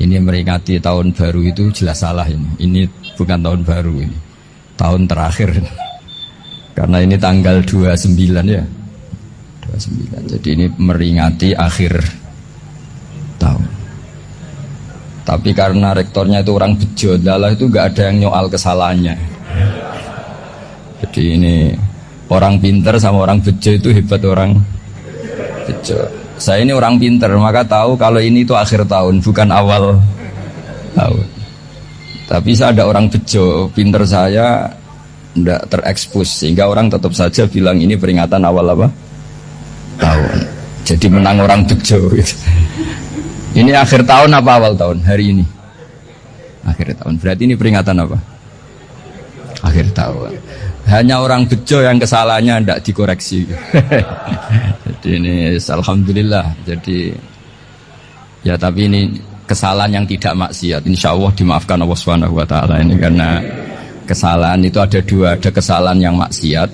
Ini meringati tahun baru itu jelas salah ini. Ini bukan tahun baru ini. Tahun terakhir. Karena ini tanggal 29 ya. 29. Jadi ini meringati akhir tahun. Tapi karena rektornya itu orang bejo, adalah itu nggak ada yang nyoal kesalahannya. Jadi ini orang pinter sama orang bejo itu hebat orang bejo. Saya ini orang pinter, maka tahu kalau ini itu akhir tahun, bukan awal tahun. Tapi saya ada orang bejo, pinter saya tidak terekspos, sehingga orang tetap saja bilang ini peringatan awal apa? Tahun. Jadi menang orang bejo. Gitu. Ini akhir tahun apa awal tahun? Hari ini akhir tahun. Berarti ini peringatan apa? Akhir tahun. Hanya orang bejo yang kesalahannya tidak dikoreksi. Jadi ini alhamdulillah. Jadi ya tapi ini kesalahan yang tidak maksiat. Insya Allah dimaafkan Allah Subhanahu Wa Taala ini karena kesalahan itu ada dua, ada kesalahan yang maksiat,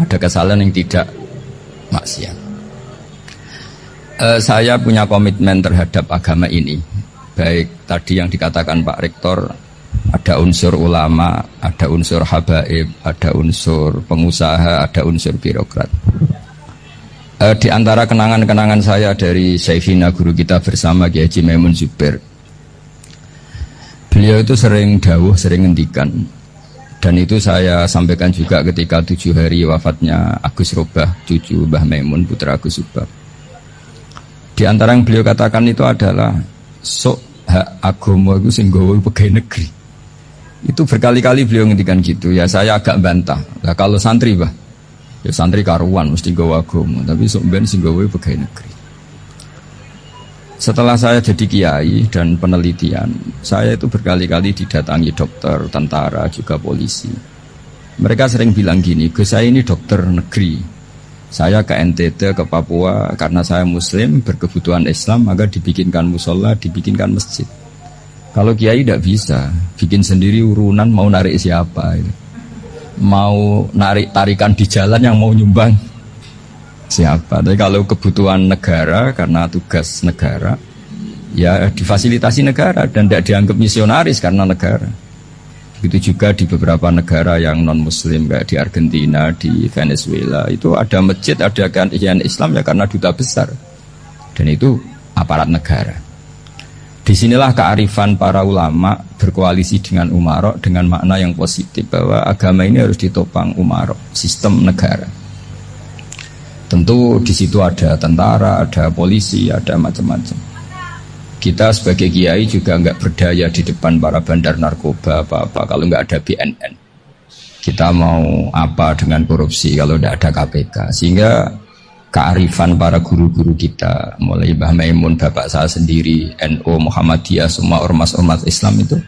ada kesalahan yang tidak maksiat. Saya punya komitmen terhadap agama ini. Baik tadi yang dikatakan Pak Rektor. Ada unsur ulama, ada unsur habaib, ada unsur pengusaha, ada unsur birokrat. Di antara kenangan-kenangan saya dari Syekhina guru kita bersama Kiai Haji Maimun Zubair, beliau itu sering dawuh, sering ngendikan, dan itu saya sampaikan juga ketika 7 hari wafatnya Agus Robah, cucu Mbah Maimun, putra Agus Robah. Di antara yang beliau katakan itu adalah sok hak agama itu sing gawe pegawai negeri. Itu berkali-kali beliau ngendikan gitu. Ya saya agak bantah. Nah, kalau santri bah, ya santri karuan mesti gawe agama, tapi sok ben sing gawe pegawai negeri. Setelah saya jadi kiai dan penelitian, saya itu berkali-kali didatangi dokter, tentara, juga polisi. Mereka sering bilang gini, Gus saya ini dokter negeri. Saya ke NTT, ke Papua, karena saya muslim, berkebutuhan Islam, maka dibikinkan musola, dibikinkan masjid. Kalau kiai tidak bisa, bikin sendiri urunan mau narik siapa itu. Mau narik tarikan di jalan yang mau nyumbang siapa. Tapi kalau kebutuhan negara, karena tugas negara, ya difasilitasi negara dan tidak dianggap misionaris karena negara. Begitu juga di beberapa negara yang non-muslim, kayak di Argentina, di Venezuela, itu ada masjid, ada kajian Islam ya karena duta besar. Dan itu aparat negara. Disinilah kearifan para ulama berkoalisi dengan umarok dengan makna yang positif bahwa agama ini harus ditopang umarok, sistem negara. Tentu di situ ada tentara, ada polisi, ada macam-macam. Kita sebagai kiai juga nggak berdaya di depan para bandar narkoba apa-apa kalau nggak ada BNN. Kita mau apa dengan korupsi kalau tidak ada KPK? Sehingga kearifan para guru-guru kita, mulai Mbah Maimun, bapak saya sendiri, NU, Muhammadiyah, semua ormas-ormas Islam itu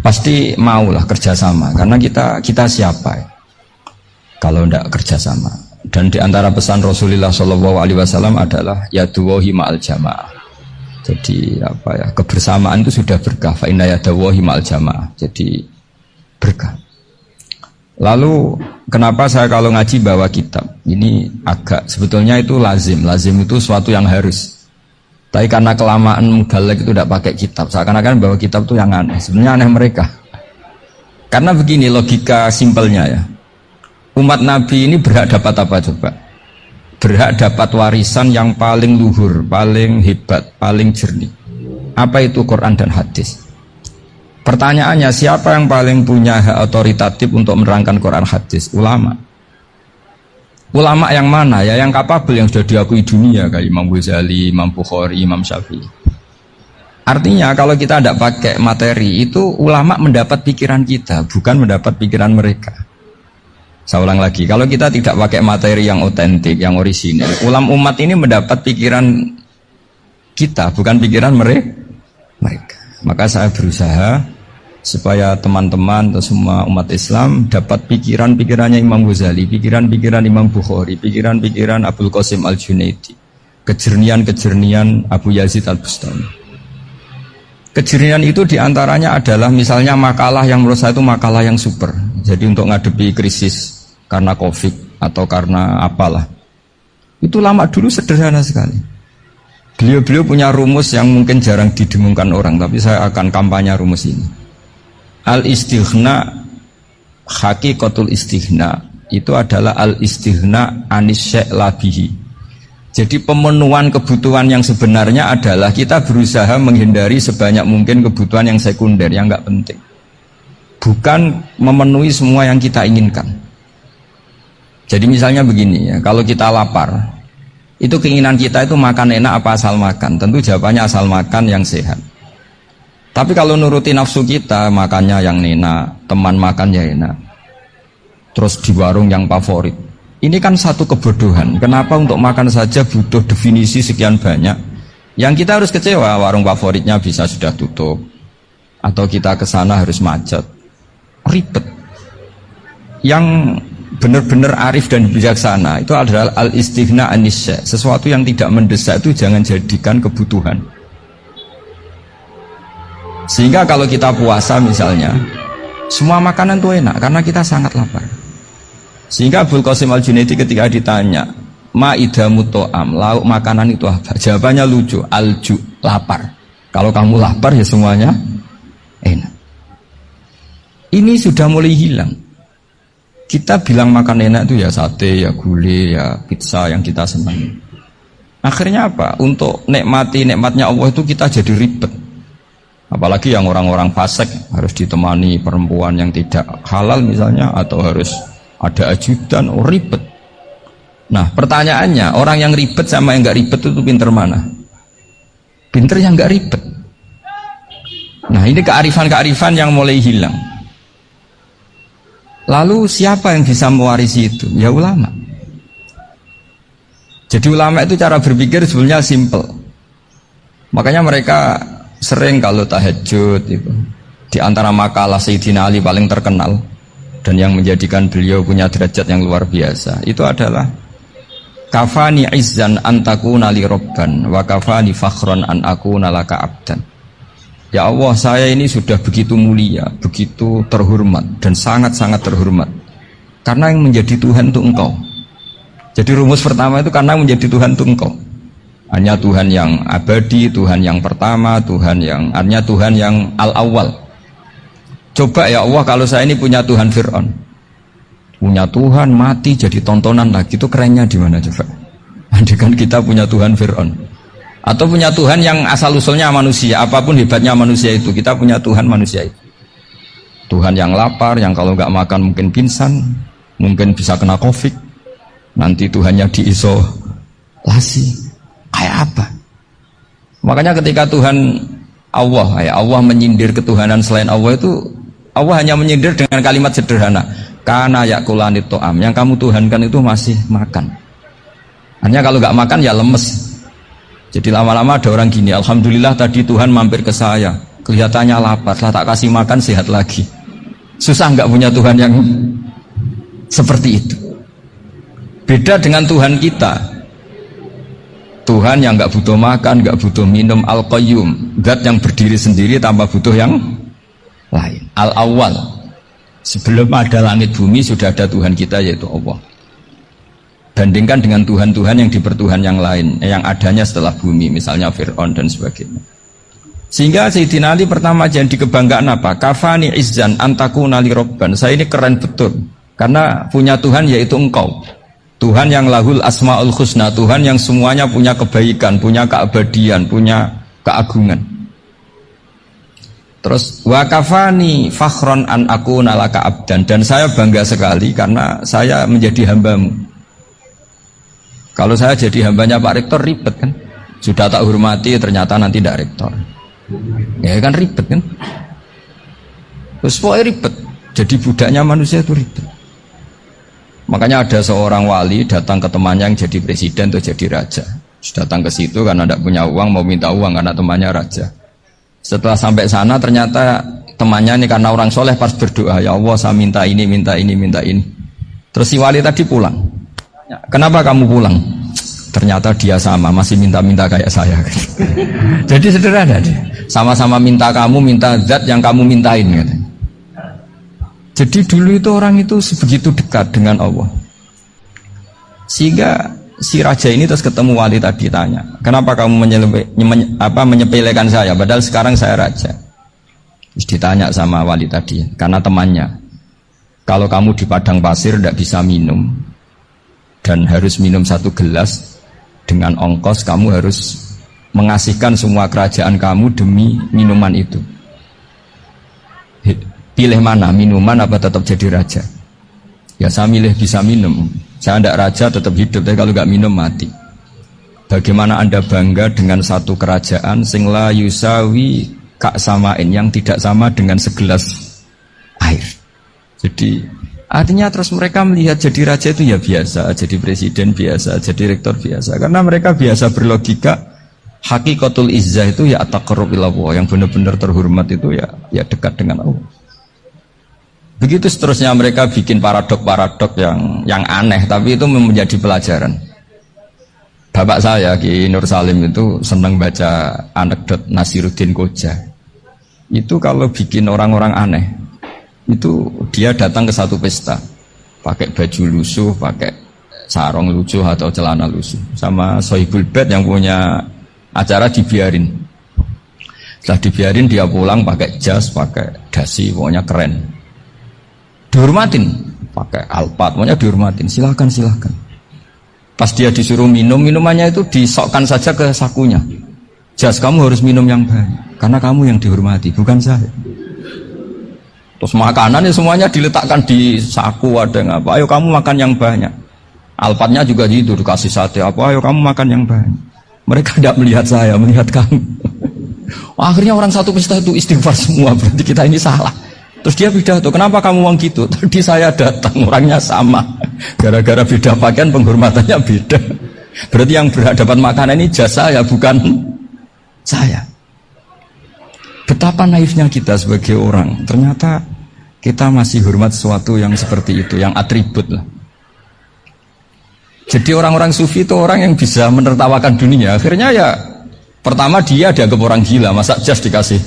pasti maulah kerjasama. Karena kita siapa ya? Kalau tidak kerjasama. Dan di antara pesan Rasulullah SAW adalah yaduwahi ma'al jamaah. Jadi apa ya? Kebersamaan itu sudah berkah. Fa inna yaduwahi ma'al jamaah. Jadi berkah. Lalu kenapa saya kalau ngaji bawa kitab? Ini agak sebetulnya itu lazim. Lazim itu suatu yang harus. Tapi karena kelamaan mubalek itu tidak pakai kitab. Seakan-akan bawa kitab itu yang aneh. Sebenarnya aneh mereka. Karena begini logika simpelnya ya. Umat Nabi ini berhak dapat apa coba? Berhak dapat warisan yang paling luhur, paling hebat, paling jernih. Apa itu Quran dan hadis? Pertanyaannya, siapa yang paling punya hak otoritatif untuk menerangkan Quran hadis? Ulama. Ulama yang mana? Ya yang kapabel, yang sudah diakui dunia kayak Imam Ghazali, Imam Bukhari, Imam Syafi'i. Artinya kalau kita tidak pakai materi itu ulama mendapat pikiran kita, bukan mendapat pikiran mereka. Saya ulang lagi, kalau kita tidak pakai materi yang otentik, yang orisinil, ulama umat ini mendapat pikiran kita, bukan pikiran mereka. Maka saya berusaha supaya teman-teman atau semua umat Islam dapat pikiran-pikirannya Imam Ghazali, pikiran-pikiran Imam Bukhari, pikiran-pikiran Abdul Qasim Al-Junaidi, kejernian-kejernian Abu Yazid Al-Bustami. Kejernian itu diantaranya adalah misalnya makalah yang menurut saya itu makalah yang super. Jadi untuk ngadepi krisis karena COVID atau karena apalah, itu lama dulu sederhana sekali. Beliau-beliau punya rumus yang mungkin jarang didengungkan orang, tapi saya akan kampanye rumus ini. Al-istighna, hakikatul istighna, itu adalah al-istighna anis syai' labihi. Jadi pemenuhan kebutuhan yang sebenarnya adalah kita berusaha menghindari sebanyak mungkin kebutuhan yang sekunder, yang nggak penting. Bukan memenuhi semua yang kita inginkan. Jadi misalnya begini ya, kalau kita lapar, itu keinginan kita itu makan enak apa asal makan? Tentu jawabannya asal makan yang sehat. Tapi kalau nuruti nafsu kita, makannya yang enak, teman makan ya enak, terus di warung yang favorit. Ini kan satu kebodohan. Kenapa untuk makan saja butuh definisi sekian banyak? Yang kita harus kecewa, warung favoritnya bisa sudah tutup, atau kita ke sana harus macet, ribet. Yang benar-benar arif dan bijaksana itu adalah al-istighna anisya. Sesuatu yang tidak mendesak itu jangan jadikan kebutuhan. Sehingga kalau kita puasa misalnya, semua makanan itu enak karena kita sangat lapar. Sehingga Abul Qasim Al-Junaidi ketika ditanya, ma'idamu to'am, lauk makanan itu apa? Jawabannya lucu, alju, lapar. Kalau kamu lapar ya semuanya enak. Ini sudah mulai hilang. Kita bilang makan enak itu ya sate, ya gulai, ya pizza yang kita senangi. Akhirnya apa? Untuk nikmati nikmatnya Allah itu kita jadi ribet. Apalagi yang orang-orang fasik harus ditemani perempuan yang tidak halal misalnya, atau harus ada ajudan, ribet. Nah pertanyaannya, orang yang ribet sama yang nggak ribet itu pinter mana? Pinter yang nggak ribet. Nah ini kearifan-kearifan yang mulai hilang. Lalu siapa yang bisa mewarisi itu? Ya ulama. Jadi ulama itu cara berpikir sebenarnya simple. Makanya mereka sering kalau tahajud itu, di antara makalah Sayyidina Ali paling terkenal dan yang menjadikan beliau punya derajat yang luar biasa, itu adalah kafani izzan antakuna li robban wa kafani fakhron an akuna laka abdan. Ya Allah, saya ini sudah begitu mulia, begitu terhormat dan sangat-sangat terhormat karena yang menjadi Tuhan itu Engkau. Jadi rumus pertama itu karena menjadi Tuhan itu Engkau. Hanya Tuhan yang abadi, Tuhan yang pertama, hanya Tuhan yang al-awwal. Coba ya Allah, kalau saya ini punya Tuhan Fir'aun, punya Tuhan mati jadi tontonan lagi, itu kerennya di mana coba? Andaikan kita punya Tuhan Fir'aun, atau punya Tuhan yang asal usulnya manusia, apapun hebatnya manusia itu, kita punya Tuhan manusia itu. Tuhan yang lapar, yang kalau nggak makan mungkin pingsan, mungkin bisa kena COVID, nanti Tuhannya diisolasi, kayak apa? Makanya ketika Tuhan Allah menyindir ketuhanan selain Allah itu, Allah hanya menyindir dengan kalimat sederhana, kana yakulanit to'am, yang kamu tuhankan itu masih makan. Hanya kalau nggak makan ya lemes. Jadi lama-lama ada orang gini, alhamdulillah tadi Tuhan mampir ke saya, kelihatannya lapar, setelah tak kasih makan sehat lagi. Susah nggak punya Tuhan yang seperti itu. Beda dengan Tuhan kita, Tuhan yang nggak butuh makan, nggak butuh minum, al-qayyum, zat yang berdiri sendiri tanpa butuh yang lain, al-awwal. Sebelum ada langit bumi sudah ada Tuhan kita, yaitu Allah. Bandingkan dengan Tuhan-Tuhan yang dipertuhan yang lain, yang adanya setelah bumi, misalnya Fir'aun dan sebagainya. Sehingga Sayyidina Ali pertama jadi kebanggaan apa? Kafani izzan antakuna li robban. Saya ini keren betul karena punya Tuhan yaitu Engkau, Tuhan yang lahul asmaul husna, Tuhan yang semuanya punya kebaikan, punya keabadian, punya keagungan. Terus wa kafani fakhron an akuna laka abdan, dan saya bangga sekali karena saya menjadi hambamu. Kalau saya jadi hambanya Pak Rektor ribet kan, sudah tak hormati ternyata nanti tidak rektor, ya kan ribet kan. Terus pokoknya ribet, jadi budaknya manusia itu ribet. Makanya ada seorang wali datang ke temannya yang jadi presiden atau jadi raja, datang ke situ karena tidak punya uang, mau minta uang karena temannya raja. Setelah sampai sana ternyata temannya ini karena orang soleh pas berdoa, ya Allah saya minta ini, minta ini, minta ini. Terus si wali tadi pulang, kenapa kamu pulang? Ternyata dia sama, masih minta-minta kayak saya. Jadi sederhana dia, sama-sama minta kamu, minta zat yang kamu mintain gitu. Jadi dulu itu orang itu sebegitu dekat dengan Allah, sehingga si raja ini terus ketemu wali tadi, tanya, kenapa kamu menyepelekan saya, padahal sekarang saya raja. Terus ditanya sama wali tadi, karena temannya, kalau kamu di padang pasir tidak bisa minum dan harus minum 1 gelas, dengan ongkos kamu harus mengasihkan semua kerajaan kamu demi minuman itu. Pilih mana, minuman apa tetap jadi raja? Ya saya milih bisa minum. Saya tidak raja tetap hidup, tapi kalau nggak minum mati. Bagaimana Anda bangga dengan satu kerajaan sing la yusawi kak samain, yang tidak sama dengan segelas air. Jadi artinya terus mereka melihat jadi raja itu ya biasa, jadi presiden biasa, jadi rektor biasa. Karena mereka biasa berlogika hakikatul izzah itu ya at-taqarrub ila Allah, yang benar-benar terhormat itu ya dekat dengan Allah. Begitu seterusnya mereka bikin paradok-paradok yang aneh, tapi itu menjadi pelajaran. Bapak saya Ki Nur Salim itu senang baca anekdot Nasiruddin Koja. Itu kalau bikin orang-orang aneh, itu dia datang ke satu pesta, pakai baju lusuh, pakai sarung lusuh atau celana lusuh, sama Sohibul Bait yang punya acara dibiarin. Setelah dibiarin dia pulang pakai jas, pakai dasi, pokoknya keren. Dihormatin, pakai alpat, pokoknya dihormatin. Silakan. Pas dia disuruh minum, minumannya itu disokkan saja ke sakunya. Jas, kamu harus minum yang banyak, karena kamu yang dihormati, bukan saya. Terus makanannya semuanya diletakkan di saku, ada yang apa? Ayo kamu makan yang banyak. Alpatnya juga gitu, dikasih sate apa? Ayo kamu makan yang banyak. Mereka tidak melihat saya, melihat kamu. Akhirnya orang satu pesta itu istighfar semua, berarti kita ini salah. Terus dia pidato, kenapa kamu ngomong gitu? Tadi saya datang, orangnya sama. Gara-gara beda pakaian, penghormatannya beda. Berarti yang berhak dapat makanan ini jasa ya, bukan saya. Betapa naifnya kita sebagai orang. Ternyata kita masih hormat sesuatu yang seperti itu, yang atribut lah. Jadi orang-orang sufi itu orang yang bisa menertawakan dunia. Akhirnya ya, pertama dia dianggap orang gila, masa jas dikasih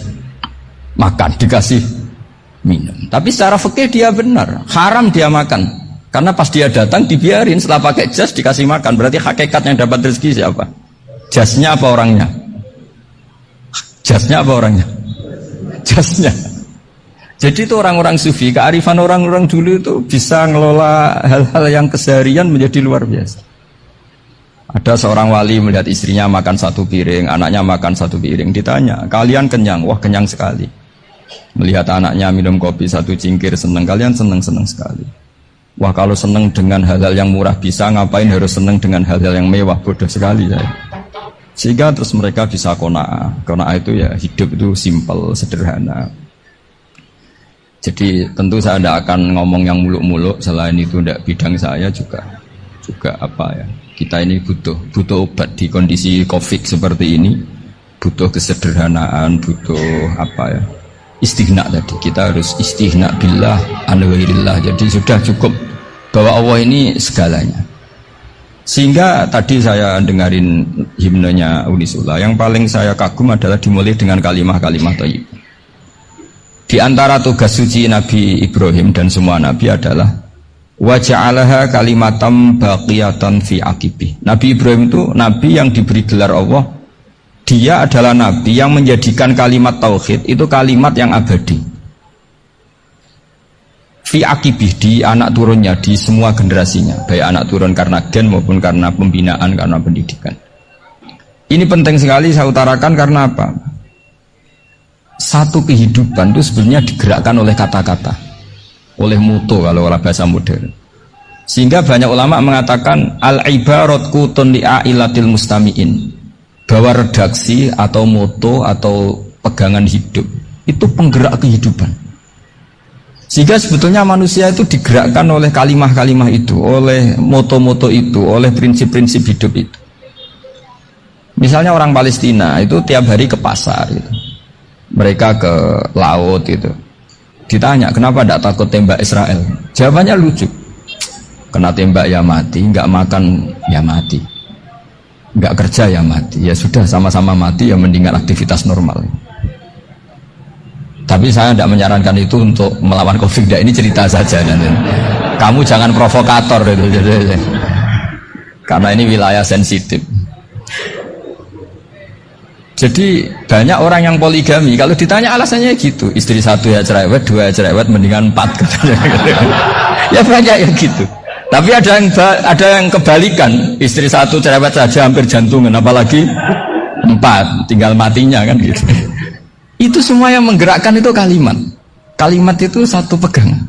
makan, dikasih minum. Tapi secara fikih dia benar, haram dia makan. Karena pas dia datang dibiarin, setelah pakai jas dikasih makan. Berarti hakikat yang dapat rezeki siapa? Jasnya apa orangnya? Jasnya apa orangnya? Jasnya. Jadi itu orang-orang sufi, kearifan orang-orang dulu itu bisa ngelola hal-hal yang keseharian menjadi luar biasa. Ada seorang wali melihat istrinya makan 1 piring, anaknya makan 1 piring. Ditanya, kalian kenyang? Wah, kenyang sekali. Melihat anaknya minum kopi 1 cingkir, senang. Kalian senang sekali. Wah, kalau senang dengan hal-hal yang murah bisa, ngapain harus senang dengan hal-hal yang mewah? Bodoh sekali saya. Sehingga terus mereka bisa qanaah. Qanaah itu ya hidup itu simple, sederhana. Jadi tentu saya tidak akan ngomong yang muluk-muluk, selain itu tidak bidang saya juga apa ya. Kita ini butuh obat di kondisi Covid seperti ini. Butuh kesederhanaan, butuh apa ya? Istighna tadi, kita harus istighna billah an ghairillah. Jadi sudah cukup bahwa Allah ini segalanya. Sehingga tadi saya dengarin himnenya Unisula, yang paling saya kagum adalah dimulai dengan kalimah-kalimah thayyibah. Di antara tugas suci Nabi Ibrahim dan semua nabi adalah wa ja'alaha kalimatam baqiyatan fi aqibi. Nabi Ibrahim itu nabi yang diberi gelar Allah. Dia adalah nabi yang menjadikan kalimat tauhid itu kalimat yang abadi. Fi akibih, di anak turunnya, di semua generasinya, baik anak turun karena gen maupun karena pembinaan, karena pendidikan. Ini penting sekali saya utarakan karena apa? Satu kehidupan itu sebenarnya digerakkan oleh kata-kata, oleh muto kalau bahasa modern. Sehingga banyak ulama mengatakan al-ibarat kutun li'ailatil mustami'in, bahwa redaksi atau moto atau pegangan hidup itu penggerak kehidupan. Sehingga sebetulnya manusia itu digerakkan oleh kalimah-kalimah itu, oleh moto-moto itu, oleh prinsip-prinsip hidup itu. Misalnya orang Palestina itu tiap hari ke pasar gitu. Mereka ke laut gitu. Ditanya, kenapa tidak takut tembak Israel? Jawabannya lucu. Kena tembak ya mati, nggak makan ya mati, nggak kerja ya mati. Ya sudah, sama-sama mati ya mendingan aktivitas normal. Tapi saya tidak menyarankan itu untuk melawan konflik. Ini cerita saja. Kamu jangan provokator itu. Karena ini wilayah sensitif. Jadi banyak orang yang poligami, kalau ditanya alasannya gitu, istri satu ya cerewet, dua ya cerewet, mendingan 4 katanya. Ya banyak yang gitu. Tapi ada yang kebalikan, istri satu cerewet saja hampir jantungan, apalagi 4, tinggal matinya kan gitu. Itu semua yang menggerakkan itu kalimat. Kalimat itu satu pegang.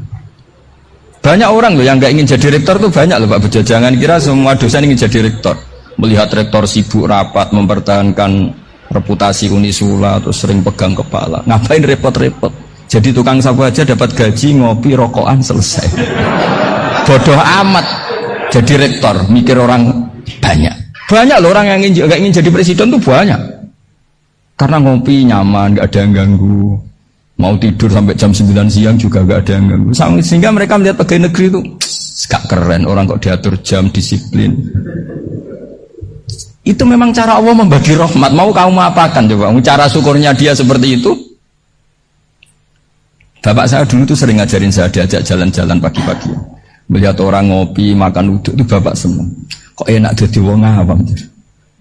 Banyak orang loh yang nggak ingin jadi rektor tuh banyak loh Pak Bejo. Jangan kira semua dosen ingin jadi rektor. Melihat rektor sibuk rapat mempertahankan reputasi Unisula terus sering pegang kepala. Ngapain repot-repot? Jadi tukang sapu aja dapat gaji, ngopi, rokokan, selesai. Bodoh amat jadi rektor, mikir orang banyak. Banyak loh orang yang nggak ingin jadi presiden tuh banyak. Karena ngopi nyaman, nggak ada yang ganggu. Mau tidur sampai jam 9 siang juga nggak ada yang ganggu. Sehingga mereka melihat pegawai negeri itu gak keren, orang kok diatur jam, disiplin. Itu memang cara Allah membagi rahmat. Mau kamu apakan coba? Cara syukurnya dia seperti itu. Bapak saya dulu tuh sering ngajarin saya, diajak jalan-jalan pagi-pagi. Melihat orang ngopi, makan uduk itu bapak seneng. Kok enak jadi wong awam.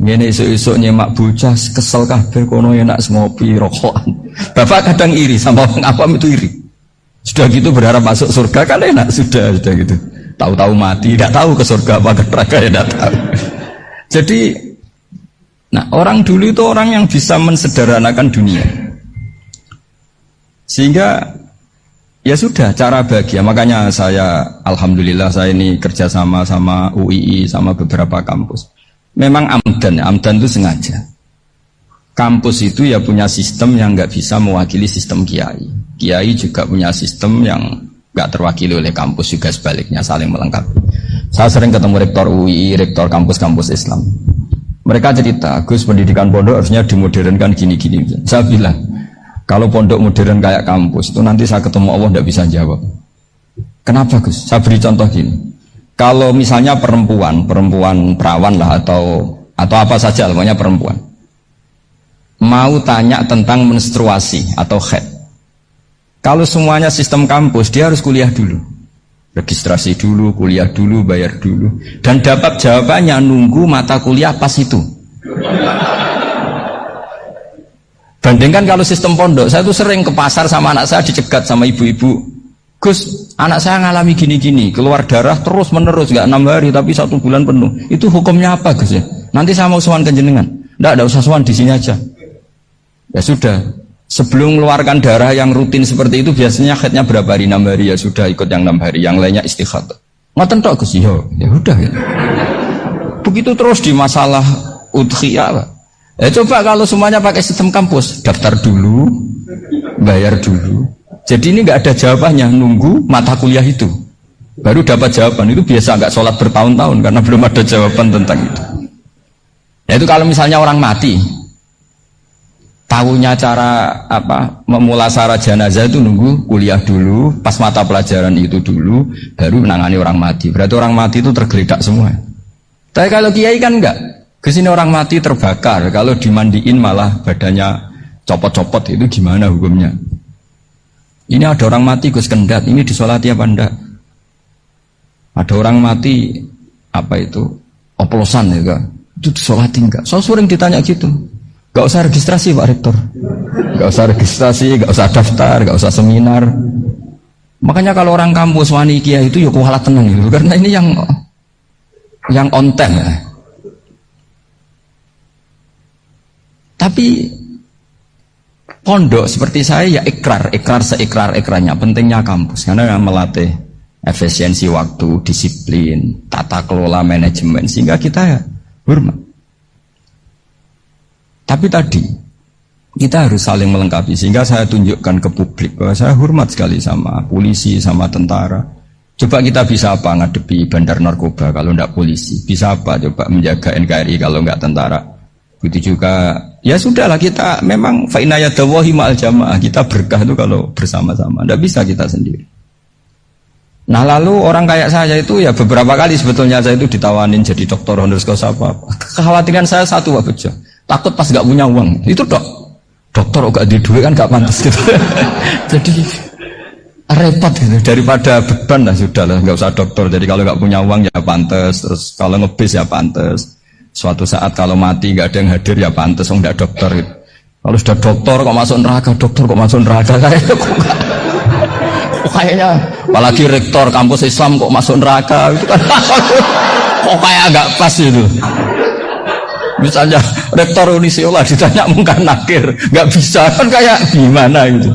Ngene esuk-esuk nyemak bocah kesel kabeh kono enak ngopi rokokan. Bapak kadang iri sama wong awam itu iri. Sudah gitu berharap masuk surga kan enak sudah gitu. Tahu-tahu mati, tidak tahu ke surga apa ke neraka ya tidak tahu. Jadi nah, orang dulu itu orang yang bisa mensederhanakan dunia. Sehingga ya sudah cara bahagia. Makanya saya alhamdulillah saya ini kerjasama sama UII sama beberapa kampus. Memang amdan itu sengaja. Kampus itu ya punya sistem yang nggak bisa mewakili sistem kiai. Kiai juga punya sistem yang nggak terwakili oleh kampus, juga sebaliknya saling melengkapi. Saya sering ketemu rektor UII, rektor kampus-kampus Islam. Mereka cerita, Gus pendidikan pondok harusnya dimodernkan gini-gini. Saya bilang, kalau pondok modern kayak kampus itu nanti saya ketemu Allah tidak bisa jawab. Kenapa Gus? Saya beri contoh gini. Kalau misalnya perempuan perawan lah atau apa saja, namanya perempuan, mau tanya tentang menstruasi atau haid. Kalau semuanya sistem kampus, dia harus kuliah dulu. Registrasi dulu, kuliah dulu, bayar dulu. Dan dapat jawabannya nunggu mata kuliah pas itu. Bandingkan kalau sistem pondok, saya tuh sering ke pasar sama anak saya dicegat sama ibu-ibu. Gus, anak saya ngalami gini-gini, keluar darah terus menerus, gak 6 hari tapi 1 bulan penuh. Itu hukumnya apa Gus ya? Nanti saya mau sowan ke jenengan. Nggak usah sowan di sini aja. Ya sudah. Sebelum mengeluarkan darah yang rutin seperti itu biasanya haidnya berapa hari? 6 hari ya sudah ikut yang 6 hari, yang lainnya istighatsah. Ngoten tok Gus ya udah ya. Begitu terus di masalah udhiyah. Coba kalau semuanya pakai sistem kampus, daftar dulu, bayar dulu. Jadi ini nggak ada jawabannya, nunggu mata kuliah itu. Baru dapat jawaban. Itu biasa nggak sholat bertahun-tahun karena belum ada jawaban tentang itu. Ya itu kalau misalnya orang mati. Tahunya cara memulasara jenazah itu nunggu kuliah dulu, pas mata pelajaran itu dulu, baru menangani orang mati. Berarti orang mati itu tergeledak semua. Tapi kalau kiai kan enggak. Kesini orang mati terbakar, kalau dimandiin malah badannya copot-copot, itu gimana hukumnya? Ini ada orang mati Gus Kendat, ini disolati apa enggak? Ada orang mati oplosan ya, itu disolati enggak? So sering ditanya gitu. Gak usah registrasi Pak Rektor, gak usah registrasi, gak usah daftar, gak usah seminar. Makanya kalau orang kampus wani kiai itu ya kualat tenang gitu, karena ini yang on time ya. Tapi pondok seperti saya ya ikrar seikrar-ikrarnya pentingnya kampus karena yang melatih efisiensi waktu, disiplin, tata kelola manajemen sehingga kita ya hormat. Tapi tadi kita harus saling melengkapi sehingga saya tunjukkan ke publik bahwa saya hormat sekali sama polisi, sama tentara. Coba kita bisa apa ngadepi bandar narkoba kalau enggak polisi? Bisa apa coba menjaga NKRI kalau enggak tentara? Begitu juga ya sudahlah kita memang fa inna yadallahi ma'al jamaah, kita berkah itu kalau bersama-sama. Enggak bisa kita sendiri. Nah lalu orang kayak saya itu ya beberapa kali sebetulnya saya itu ditawanin jadi doktor honoris causa apa. Kekhawatiran saya satu Pak Bejo. Takut pas gak punya uang, itu dokter gak di duit kan gak pantas gitu. Jadi repot gitu. Daripada beban lah sudah lah, nggak usah dokter. Jadi kalau nggak punya uang ya pantes, terus kalau ngebis ya pantes. Suatu saat kalau mati nggak ada yang hadir ya pantes, nggak dokter gitu. Kalau sudah dokter kok masuk neraka, dokter kok masuk neraka kayaknya, apalagi rektor kampus Islam kok masuk neraka itu kan kok kayak agak pas itu. Misalnya rektor Unisiola ditanya mungkar nakir, nggak bisa kan kayak gimana gitu.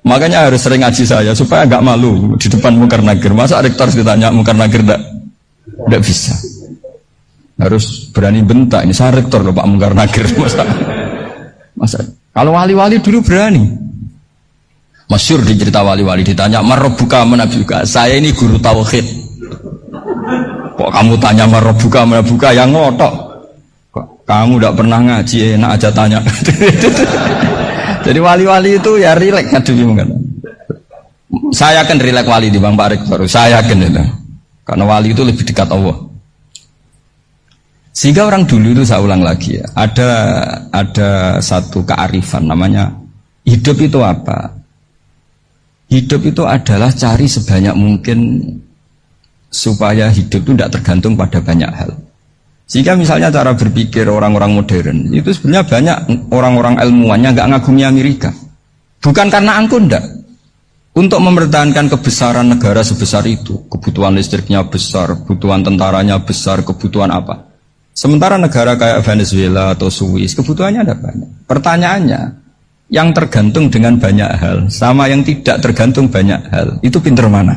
Makanya harus sering ngaji saya supaya nggak malu di depan mungkar nakir. Masa rektor ditanya mungkar nakir nggak bisa. Harus berani bentak. Ini saya rektor loh Pak mungkar nakir. Masa kalau wali-wali dulu berani. Masyhur di cerita wali-wali ditanya marobuka menabuka. Saya ini guru tauhid. Kok kamu tanya marobuka menabuka yang ngotok? Kok kamu tidak pernah ngaji enak aja tanya. Jadi wali-wali itu ya rileks ngadunya kan. Saya akan rileks wali di Bang Pak Rektor. Saya akan itu. Karena wali itu lebih dekat Allah. Sehingga orang dulu itu saya ulang lagi ya, ada satu kearifan namanya hidup itu apa? Hidup itu adalah cari sebanyak mungkin supaya hidup itu tidak tergantung pada banyak hal. Sehingga misalnya cara berpikir orang-orang modern itu sebenarnya banyak orang-orang ilmuwannya nggak ngagumi Amerika. Bukan karena angkuh ndak. Untuk mempertahankan kebesaran negara sebesar itu, kebutuhan listriknya besar, kebutuhan tentaranya besar, kebutuhan apa? Sementara negara kayak Venezuela atau Swiss kebutuhannya ada banyak. Pertanyaannya, yang tergantung dengan banyak hal sama yang tidak tergantung banyak hal, itu pinter mana?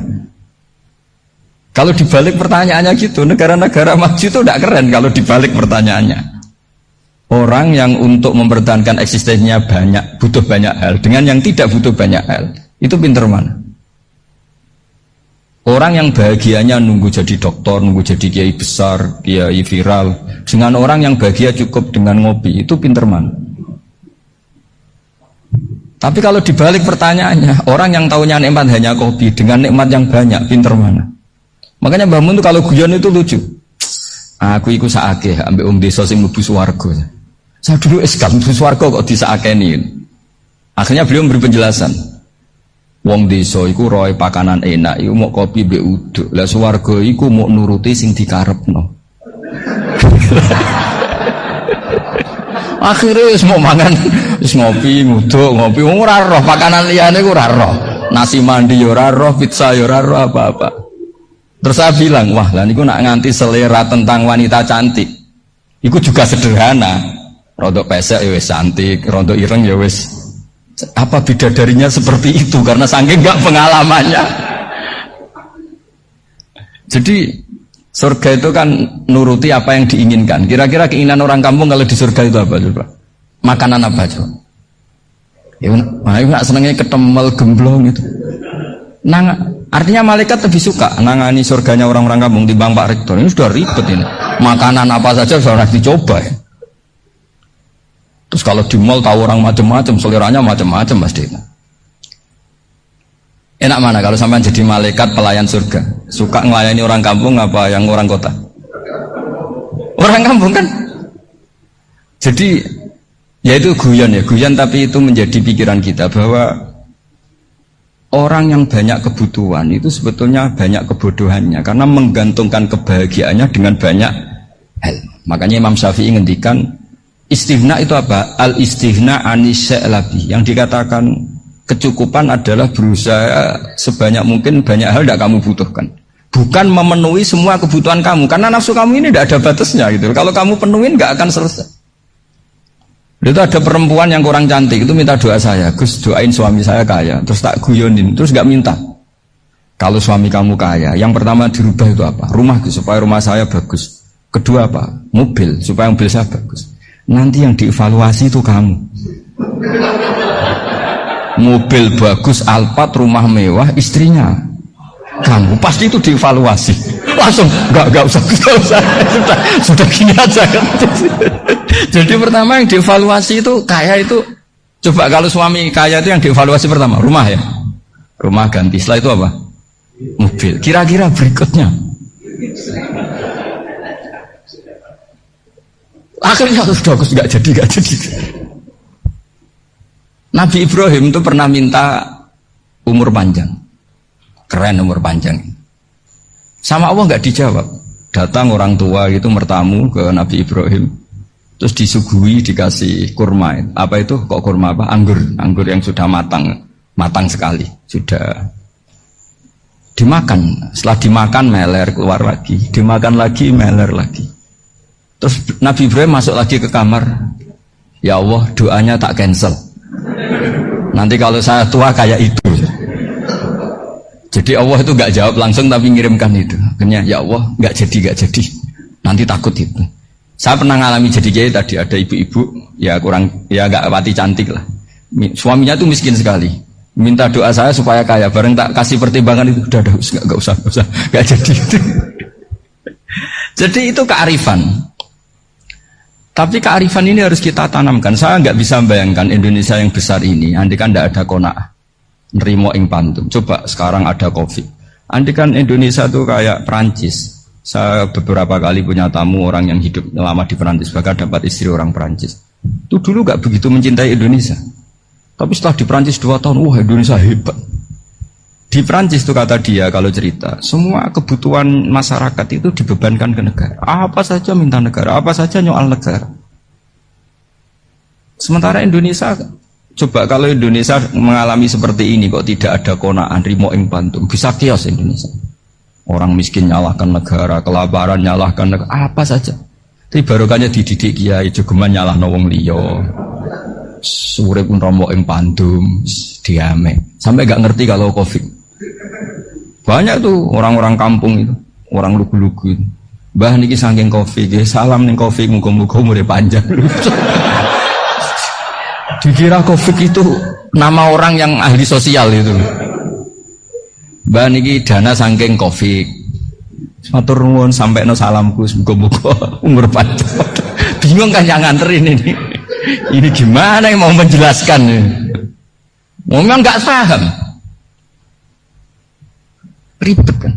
Kalau dibalik pertanyaannya gitu, negara-negara maju itu tidak keren kalau dibalik pertanyaannya. Orang yang untuk mempertahankan eksistensinya banyak, butuh banyak hal, dengan yang tidak butuh banyak hal, itu pinter mana? Orang yang bahagianya nunggu jadi dokter, nunggu jadi kiai besar, kiai viral, dengan orang yang bahagia cukup dengan ngopi, itu pinter mana? Tapi kalau dibalik pertanyaannya, orang yang taunya nikmat hanya kopi, dengan nikmat yang banyak, pinter mana? Makanya Mbah Mun itu kalau guyon itu lucu. Aku ikut saake, ambil desa sing mlebu swarga. Saya dulu eskal mlebu swarga kok disakeni. Akhirnya beliau memberi penjelasan. Wong desa iku roe pakanan enak, iku mau kopi mbek uduk. Lah swarga iku mau nuruti sing dikarepno. Akhirnya wis mau mangan, wis ngopi, nguduk, ngopi, ora roh pakanan liyane ku ora roh. Nasi mandi yo ora roh, pizza yo ora roh apa-apa. Terus saya bilang, wah lah niku nak nganti selera tentang wanita cantik. Iku juga sederhana. Rodok pesek ya wis cantik, rodok ireng ya wis. Apa bidadarinya seperti itu karena saking enggak pengalamannya. Jadi surga itu kan nuruti apa yang diinginkan. Kira-kira keinginan orang kampung kalau di surga itu apa coba? Makanan apa coba? Ya nak senengnya ketemel gemblong itu. Artinya malaikat lebih suka nangani surganya orang-orang kampung timbang Pak Rektor. Ini sudah ribet ini. Makanan apa saja sudah dicoba ya. Terus kalau di mall tahu orang macam-macam, seleranya macam-macam pasti. Enak mana kalau sampai jadi malaikat pelayan surga? Suka ngelayani orang kampung apa yang orang kota? Orang kampung kan? Jadi ya itu guyon ya, guyon tapi itu menjadi pikiran kita bahwa orang yang banyak kebutuhan itu sebetulnya banyak kebodohannya karena menggantungkan kebahagiaannya dengan banyak hal. Makanya Imam Syafi'i ngendikan istighna itu apa? Al-istighna anisya'labi. Yang dikatakan kecukupan adalah berusaha sebanyak mungkin banyak hal tidak kamu butuhkan. Bukan memenuhi semua kebutuhan kamu. Karena nafsu kamu ini tidak ada batasnya gitu. Kalau kamu penuhin nggak akan selesai. Itu ada perempuan yang kurang cantik itu minta doa saya. Gus doain suami saya kaya. Terus tak guyonin. Terus nggak minta. Kalau suami kamu kaya, yang pertama dirubah itu apa? Rumah Gus, supaya rumah saya bagus. Kedua apa? Mobil, supaya mobil saya bagus. Nanti yang dievaluasi itu kamu. Mobil bagus, Alphard, rumah mewah, istrinya kamu. Pasti itu dievaluasi. Langsung enggak usah sudah gini aja kan. Jadi pertama yang dievaluasi itu kaya itu. Coba kalau suami kaya itu yang dievaluasi pertama rumah ya. Rumah ganti. Setelah itu apa? Mobil. Kira-kira berikutnya. Akhirnya sudah nggak jadi. Nabi Ibrahim itu pernah minta umur panjang. keren umur panjang. Sama Allah nggak dijawab. Datang orang tua itu mertamu ke Nabi Ibrahim, terus disuguhi dikasih kurma. Apa itu? Kok kurma apa? Anggur yang sudah matang sekali, sudah dimakan. Setelah dimakan meler keluar lagi, dimakan lagi meler lagi. Terus Nabi Ibrahim masuk lagi ke kamar. Ya Allah, doanya tak cancel. Nanti kalau saya tua kayak itu. Jadi Allah itu nggak jawab langsung tapi ngirimkan itu. Akhirnya ya Allah nggak jadi. Nanti takut itu. Saya pernah ngalami jadi kiai tadi, ada ibu-ibu ya nggak pati cantik lah. Suaminya tuh miskin sekali. Minta doa saya supaya kaya. Bareng tak kasih pertimbangan itu udah nggak usah nggak jadi. Jadi itu kearifan. Tapi kearifan ini harus kita tanamkan. Saya nggak bisa membayangkan Indonesia yang besar ini, andai kan tidak ada qanaah, nerimo ing pantum. Coba sekarang ada COVID. Andai kan Indonesia tuh kayak Perancis. Saya beberapa kali punya tamu orang yang hidup lama di Perancis, bahkan dapat istri orang Perancis. Itu dulu nggak begitu mencintai Indonesia. Tapi setelah di Perancis 2 tahun, wah Indonesia hebat. Di Perancis itu kata dia kalau cerita, semua kebutuhan masyarakat itu dibebankan ke negara. Apa saja minta negara, apa saja nyoal negara. Sementara Indonesia, coba kalau Indonesia mengalami seperti ini kok tidak ada qanaah rimo ing pantum, bisa kios Indonesia. Orang miskin nyalahkan negara, kelaparan nyalahkan negara, apa saja. Tapi barokahnya dididik kiai, jogeman nyalahno wong liya. Sore pun romo ing pandum, diame. Sampai gak ngerti kalau Covid. Banyak tuh orang-orang kampung itu, orang lugu-lugu itu. Mbah niki saking Covid, salam ning Covid, muga-muga umure panjang. Dikira Covid itu nama orang yang ahli sosial itu. Mbah niki dana saking Covid. Matur nuwun sampekno salamku, muga-muga umur panjang. Bingung kan yang nganterin ini. Ini gimana yang mau menjelaskan ini? Memang nggak paham. Ribet kan.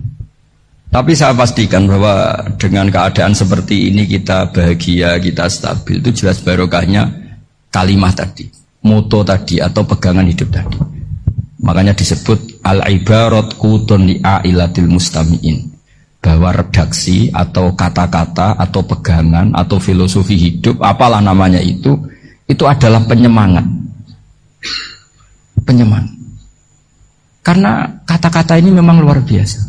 Tapi saya pastikan bahwa dengan keadaan seperti ini kita bahagia, kita stabil, itu jelas barokahnya kalimat tadi, moto tadi atau pegangan hidup tadi. Makanya disebut al-ibarat qutun li'ailatil mustami'in, bahwa redaksi atau kata-kata atau pegangan atau filosofi hidup, apalah namanya itu adalah penyemangat. Karena kata-kata ini memang luar biasa.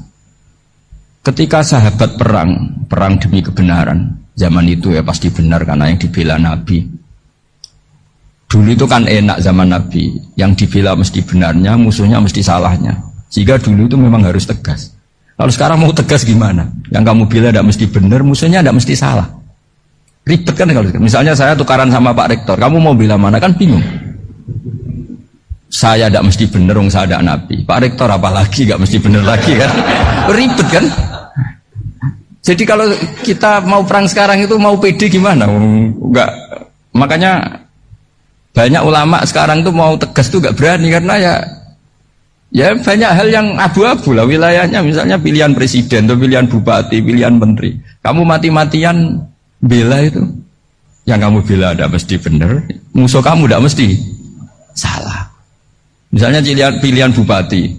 Ketika sahabat perang demi kebenaran, zaman itu ya pasti benar karena yang dibela Nabi. Dulu itu kan enak zaman Nabi, yang dibela mesti benarnya, musuhnya mesti salahnya. Sehingga dulu itu memang harus tegas. Kalau sekarang mau tegas gimana? Yang kamu bela tidak mesti benar, musuhnya tidak mesti salah. Ribet kan kalau misalnya saya tukaran sama Pak Rektor, kamu mau bela mana kan bingung. Saya tidak mesti benar, saya tidak Nabi. Pak Rektor apalagi nggak mesti benar lagi kan? Ribet kan? Jadi kalau kita mau perang sekarang itu mau pede gimana? Enggak. Makanya banyak ulama sekarang tuh mau tegas tuh nggak berani karena ya banyak hal yang abu-abu lah wilayahnya. Misalnya pilihan presiden atau pilihan bupati, pilihan menteri. Kamu mati-matian bela itu, yang kamu bela tidak mesti benar, musuh kamu tidak mesti salah. Misalnya pilihan bupati,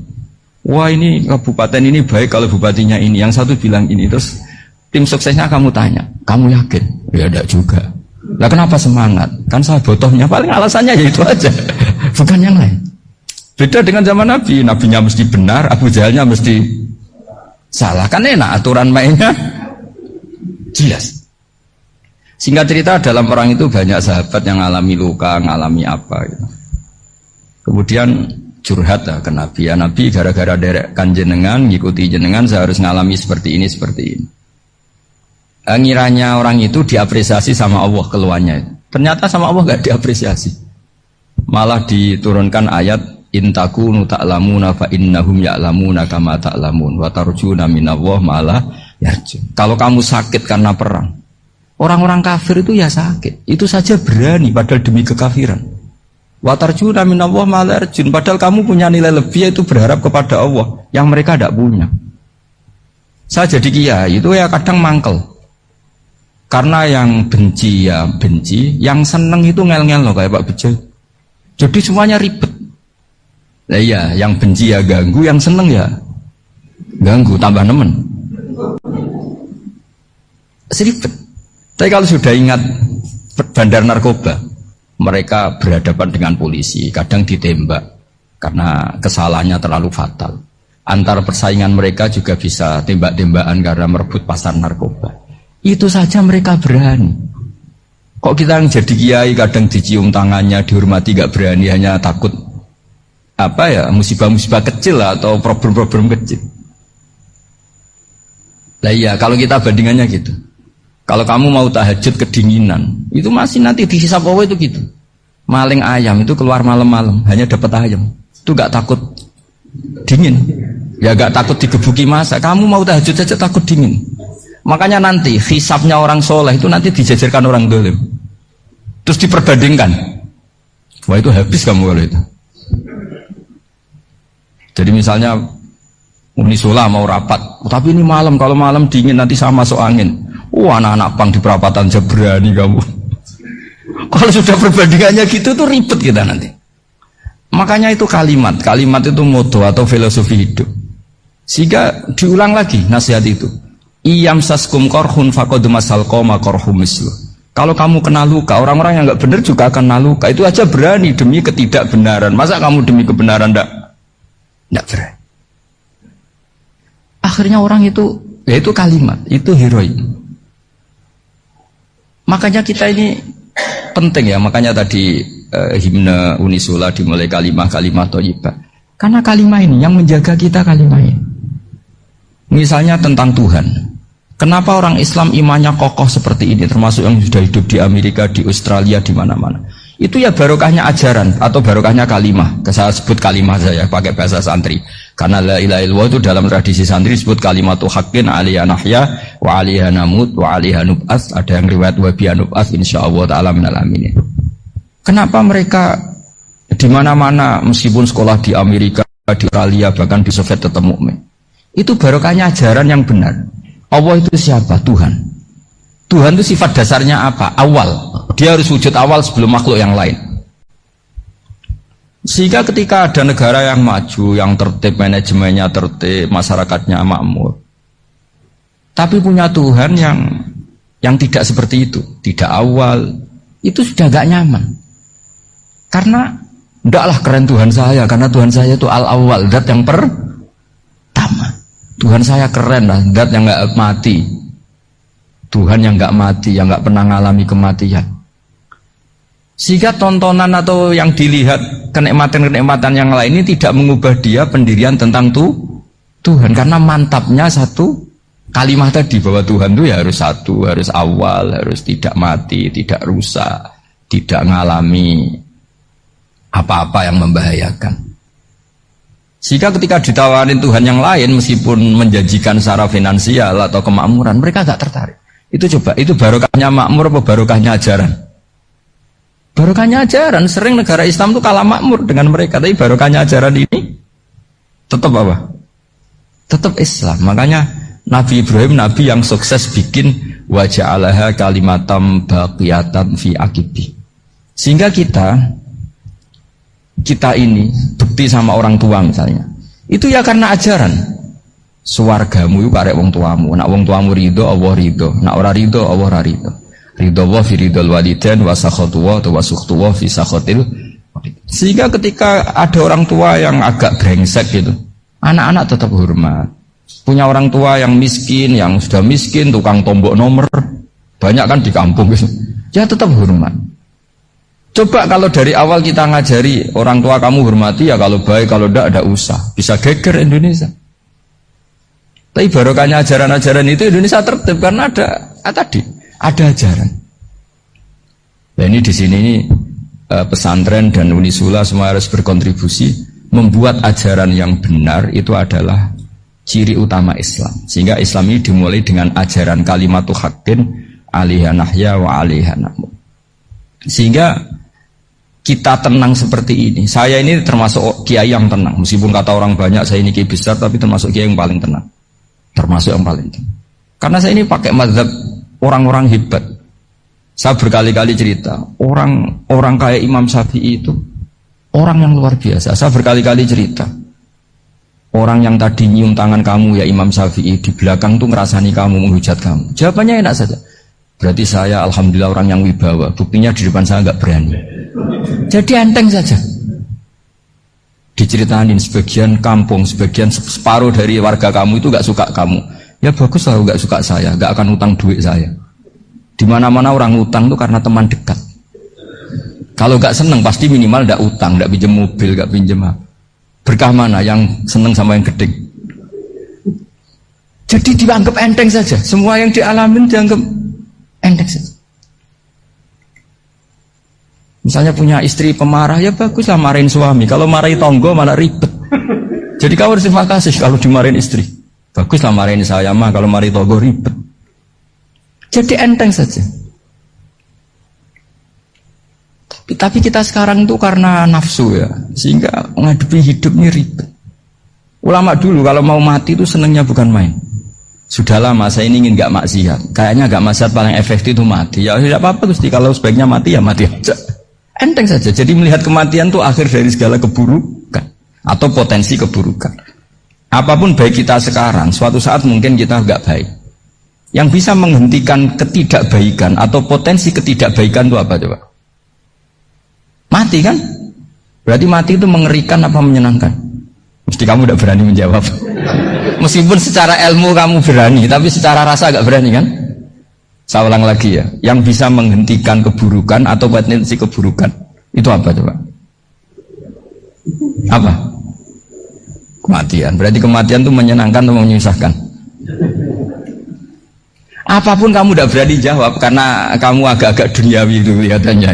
wah ini kabupaten ini baik kalau bupatinya ini, yang satu bilang ini, terus tim suksesnya kamu tanya, kamu yakin? Ya tidak juga. Lah kenapa semangat? Kan saya botohnya, paling alasannya ya itu aja, bukan yang lain. Beda dengan zaman Nabi, Nabinya mesti benar, Abu Jahalnya mesti salah. Kan enak, aturan mainnya jelas. Singkat cerita dalam perang itu banyak sahabat yang ngalami luka, ngalami apa gitu. Kemudian curhat lah ke Nabi, ya Nabi gara-gara derekkan jenengan, ngikuti jenengan saya harus ngalami seperti ini. Ngiranya orang itu diapresiasi sama Allah keluarnya. Ternyata sama Allah gak diapresiasi. Malah diturunkan ayat intakunu ta'lamuna fa innahum ya'lamuna kama ta'lamun wa tarjuna minallah malah yarjun. Kalau kamu sakit karena perang, orang-orang kafir itu ya sakit, itu saja berani padahal demi kekafiran. Wa tarjuna minallah malah yarjun, padahal kamu punya nilai lebih yaitu berharap kepada Allah yang mereka tidak punya. Saya jadi kiai itu ya kadang mangkel. Karena yang benci ya benci, yang seneng itu ngel-ngel loh kayak Pak Bejo. Jadi semuanya ribet. Nah iya, yang benci ya ganggu, yang seneng ya ganggu, tambah nemen. Seribet. Tapi kalau sudah ingat bandar narkoba, mereka berhadapan dengan polisi, kadang ditembak karena kesalahannya terlalu fatal. Antar persaingan mereka juga bisa tembak-tembakan karena merebut pasar narkoba. Itu saja mereka berani. Kok kita yang jadi kiai kadang dicium tangannya, dihormati gak berani, hanya takut musibah-musibah kecil atau problem-problem kecil. Lah iya, kalau kita bandingannya gitu. Kalau kamu mau tahajud kedinginan, itu masih nanti dihisab Allah itu gitu. Maling ayam itu keluar malam-malam, hanya dapat ayam. Itu gak takut dingin. Ya gak takut digebuki masa. Kamu mau tahajud saja takut dingin. Makanya nanti hisabnya orang soleh itu nanti dijajarkan orang dolim. Terus diperbandingkan. Wah itu habis kamu kalau itu. Jadi misalnya Unisula mau rapat, tapi ini malam, kalau malam dingin nanti sama masuk angin. Anak-anak pang di perapatan aja berani kamu. Kalau sudah perbandingannya gitu tuh ribet kita nanti. Makanya itu kalimat itu moto atau filosofi hidup. Sehingga diulang lagi nasihat itu. Iyam saskum korhun faqad masal qoma korhum mislu. Kalau kamu kena luka, orang-orang yang nggak benar juga akan kena luka. Itu aja berani demi ketidakbenaran. Masa kamu demi kebenaran nggak berani? Akhirnya orang itu, ya itu kalimat, itu heroik. Makanya kita ini penting ya, makanya tadi himne Unisula dimulai kalimat thayyibah. Karena kalimat ini yang menjaga kita kalimat ini. Misalnya tentang Tuhan. Kenapa orang Islam imannya kokoh seperti ini, termasuk yang sudah hidup di Amerika, di Australia, di mana-mana. Itu ya barokahnya ajaran atau barokahnya kalimah. Saya sebut kalimah saya pakai bahasa santri. Karena la ilaha illallah itu dalam tradisi santri disebut kalimatu haqqin alaiha nahya wa alaiha namut wa alaiha nub'ats. Ada yang riwayat wa biha nub'ats insyaallah taala minal aminin. Kenapa mereka di mana-mana meskipun sekolah di Amerika, di Australia, bahkan di Soviet tetap mukmin. Itu barokahnya ajaran yang benar. Allah itu siapa? Tuhan. Tuhan itu sifat dasarnya apa? Awal. Dia harus wujud awal sebelum makhluk yang lain. Sehingga ketika ada negara yang maju, yang tertib, manajemennya tertib, masyarakatnya makmur, tapi punya Tuhan yang tidak seperti itu, tidak awal, itu sudah gak nyaman. Karena ndaklah keren Tuhan saya, karena Tuhan saya itu al-awwal, zat yang pertama. Tuhan saya keren lah, zat yang gak mati. Tuhan yang gak mati, yang gak pernah mengalami kematian. Sehingga tontonan atau yang dilihat kenikmatan-kenikmatan yang lain ini tidak mengubah dia pendirian tentang Tuhan. Karena mantapnya satu kalimat tadi bahwa Tuhan itu ya harus satu, harus awal, harus tidak mati, tidak rusak, tidak mengalami apa-apa yang membahayakan. Sehingga ketika ditawarin Tuhan yang lain meskipun menjanjikan secara finansial atau kemakmuran, mereka gak tertarik. Itu coba, itu barokahnya makmur apa barokahnya ajaran? Barokahnya ajaran. Sering negara Islam itu kalah makmur dengan mereka, tapi barokahnya ajaran ini tetap apa? Tetap Islam. Makanya Nabi Ibrahim, Nabi yang sukses bikin waja'alaha kalimatam baqiyatan fi aqibi. Sehingga kita ini bukti sama orang tua misalnya, itu ya karena ajaran. Suwargamu itu karek wong tuamu. Nak wong tuamu ridho, Allah ridho. Nak ora ridho, Allah ora ridho. Ridho wa fi ridhol walidain wa sakhatu wa sukhtu wa fi sakhatil. Sehingga ketika ada orang tua yang agak brengsek gitu, anak-anak tetap hormat. Punya orang tua yang miskin, yang sudah miskin, tukang tombok nomor, banyak kan di kampung gitu. Ya tetap hormat. Coba kalau dari awal kita ngajari orang tua kamu hormati ya, kalau baik, kalau tidak usah. Bisa geger Indonesia. Tapi barokahnya ajaran-ajaran itu Indonesia tertib karena ada ajaran. Nah ini di sini ini pesantren dan Unisula semua harus berkontribusi membuat ajaran yang benar itu adalah ciri utama Islam. Sehingga Islam ini dimulai dengan ajaran kalimatu haqqin alaiha nahya wa alaiha namut. Sehingga kita tenang seperti ini. Saya ini termasuk kiai yang tenang. Meskipun kata orang banyak saya ini kiai besar, tapi termasuk kiai yang paling tenang. Termasuk yang paling tenang. Karena saya ini pakai mazhab orang-orang hebat. Saya berkali-kali cerita, orang kayak Imam Syafi'i itu orang yang luar biasa. Saya berkali-kali cerita, orang yang tadi nyium tangan kamu ya Imam Syafi'i di belakang tuh ngerasani kamu, menghujat kamu. Jawabannya enak saja. Berarti saya alhamdulillah orang yang wibawa. Buktinya di depan saya nggak berani. Jadi enteng saja. Diceritain sebagian kampung, sebagian separuh dari warga kamu itu nggak suka kamu. Ya bagus lah nggak suka saya, nggak akan utang duit saya. Di mana-mana orang utang tuh karena teman dekat. Kalau nggak seneng pasti minimal nggak utang, nggak pinjam mobil, nggak pinjam apa. Berkah mana yang seneng sama yang gede? Jadi dianggap enteng saja. Semua yang dialamin dianggap enteng saja. Misalnya punya istri pemarah, ya bagus lah marahin suami. Kalau marahin tonggo malah ribet. Jadi kau harus terima kasih kalau dimarahin istri. Bagus lah marahin saya mah, kalau marahin tonggo ribet. Jadi enteng saja. Tapi kita sekarang itu karena nafsu ya, sehingga menghadapi hidup ini ribet. Ulama dulu kalau mau mati itu senangnya bukan main. Sudah lama saya ini ingin gak maksiat. Kayaknya gak maksiat paling efektif itu mati. Ya tidak apa-apa Gusti, kalau sebaiknya mati ya mati aja. Enteng saja. Jadi melihat kematian itu akhir dari segala keburukan atau potensi keburukan. Apapun baik kita sekarang, suatu saat mungkin kita gak baik. Yang bisa menghentikan ketidakbaikan atau potensi ketidakbaikan itu apa coba? Mati kan? Berarti mati itu mengerikan apa menyenangkan? Mesti kamu udah berani menjawab. Meskipun secara ilmu kamu berani, tapi secara rasa agak berani kan? Saya ulang lagi ya. Yang bisa menghentikan keburukan atau potensi keburukan itu apa coba? Apa? Kematian. Berarti kematian itu menyenangkan atau menyusahkan? Apapun kamu udah berani jawab karena kamu agak-agak duniawi itu kelihatannya.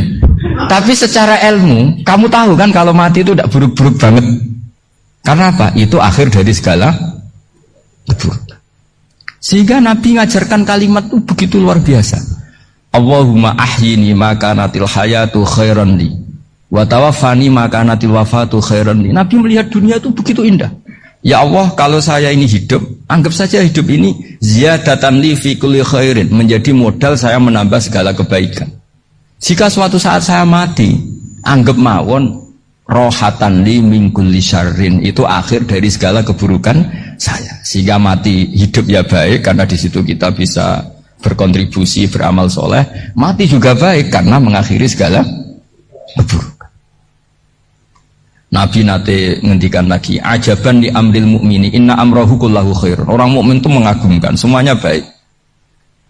Tapi secara ilmu, kamu tahu kan kalau mati itu tidak buruk-buruk banget. Karena apa? Itu akhir dari segala keburukan. Sehingga Nabi ngajarkan kalimat itu begitu luar biasa. Allahumma ahyini maka natil hayatu khairan li wa tawaffani maka natil wafatu khairan li. Nabi melihat dunia itu begitu indah. Ya Allah, kalau saya ini hidup, anggap saja hidup ini ziyadatan li fi kulli khairin, menjadi modal saya menambah segala kebaikan. Jika suatu saat saya mati, anggap mawon rohatan li min kulli syarrin, itu akhir dari segala keburukan saya. Sehingga mati hidup ya baik karena di situ kita bisa berkontribusi, beramal soleh. Mati juga baik karena mengakhiri segala keburukan. Nabi nate ngendikan lagi, ajaban li amril mu'mini inna amrahu kullahu khair. Orang mukmin itu mengagumkan, semuanya baik.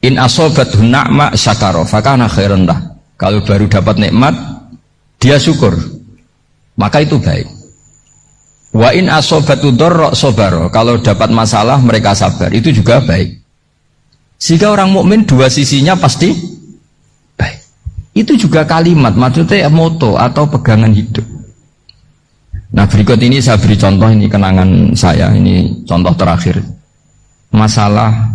In asobathu na'ma syakara fakana khairan lah. Kalau baru dapat nikmat, dia syukur, maka itu baik. Wa in asobatu dorro sobaro, kalau dapat masalah mereka sabar, itu juga baik. Sehingga orang mukmin dua sisinya pasti baik. Itu juga kalimat, maksudnya moto atau pegangan hidup. Nah berikut ini saya beri contoh, ini kenangan saya, ini contoh terakhir. Masalah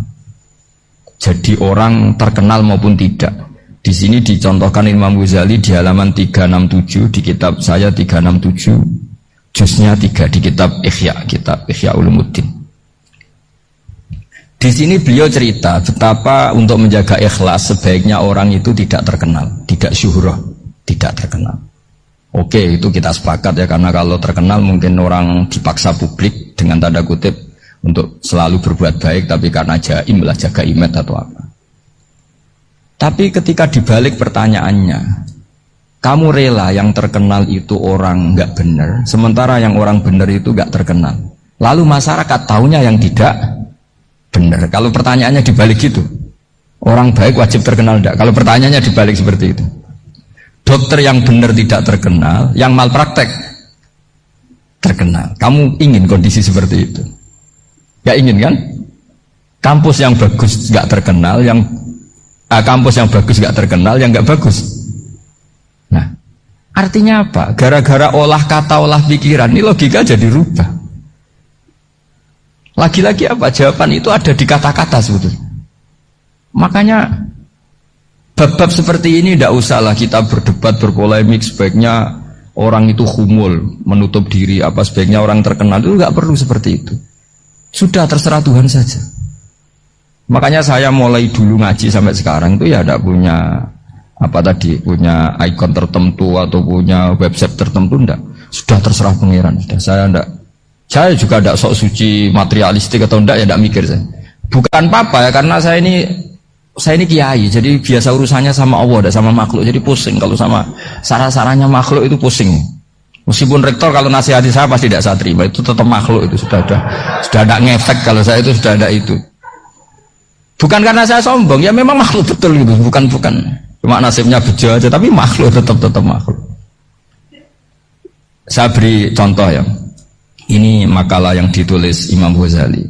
jadi orang terkenal maupun tidak. Di sini dicontohkan Imam Ghazali di halaman 367 di kitab saya 367 juznya 3 di kitab Ihya Ulumuddin. Di sini beliau cerita betapa untuk menjaga ikhlas sebaiknya orang itu tidak terkenal, tidak syuhrah, tidak terkenal. Oke, itu kita sepakat ya, karena kalau terkenal mungkin orang dipaksa publik dengan tanda kutip untuk selalu berbuat baik, tapi karena jaim lah, jaga image atau apa. Tapi ketika dibalik pertanyaannya, kamu rela yang terkenal itu orang nggak benar, sementara yang orang benar itu nggak terkenal. Lalu masyarakat taunya yang tidak benar. Kalau pertanyaannya dibalik gitu, orang baik wajib terkenal enggak? Kalau pertanyaannya dibalik seperti itu, dokter yang benar tidak terkenal, yang malpraktek terkenal. Kamu ingin kondisi seperti itu? Gak ingin kan? Kampus yang bagus nggak terkenal, kampus yang bagus nggak terkenal, yang nggak bagus. Nah, artinya apa? Gara-gara olah kata, olah pikiran, ini logika jadi rubah. Lagi-lagi apa? Jawaban itu ada di kata-kata sebetulnya. Makanya bab-bab seperti ini tidak usahlah kita berdebat, berpolemik. Sebaiknya orang itu humul, menutup diri. Apa sebaiknya orang terkenal? Itu nggak perlu seperti itu. Sudah terserah Tuhan saja. Makanya saya mulai dulu ngaji sampai sekarang itu ya tidak punya punya ikon tertentu atau punya website tertentu, enggak. Sudah terserah pangeran. Sudah, saya enggak Saya juga tidak sok suci materialistik atau enggak, ya tidak mikir saya. Bukan apa-apa ya, karena saya ini kiai, jadi biasa urusannya sama Allah, tidak sama makhluk. Jadi pusing kalau sama sarah-sarahnya makhluk itu pusing. Meskipun rektor kalau nasihati saya pasti tidak saya terima, itu tetap makhluk, itu sudah ada ngefek kalau saya itu sudah ada itu. Bukan karena saya sombong, ya memang makhluk betul gitu, bukan. Cuma nasibnya bejo aja, tapi makhluk tetap makhluk. Saya beri contoh ya. Ini makalah yang ditulis Imam Ghazali.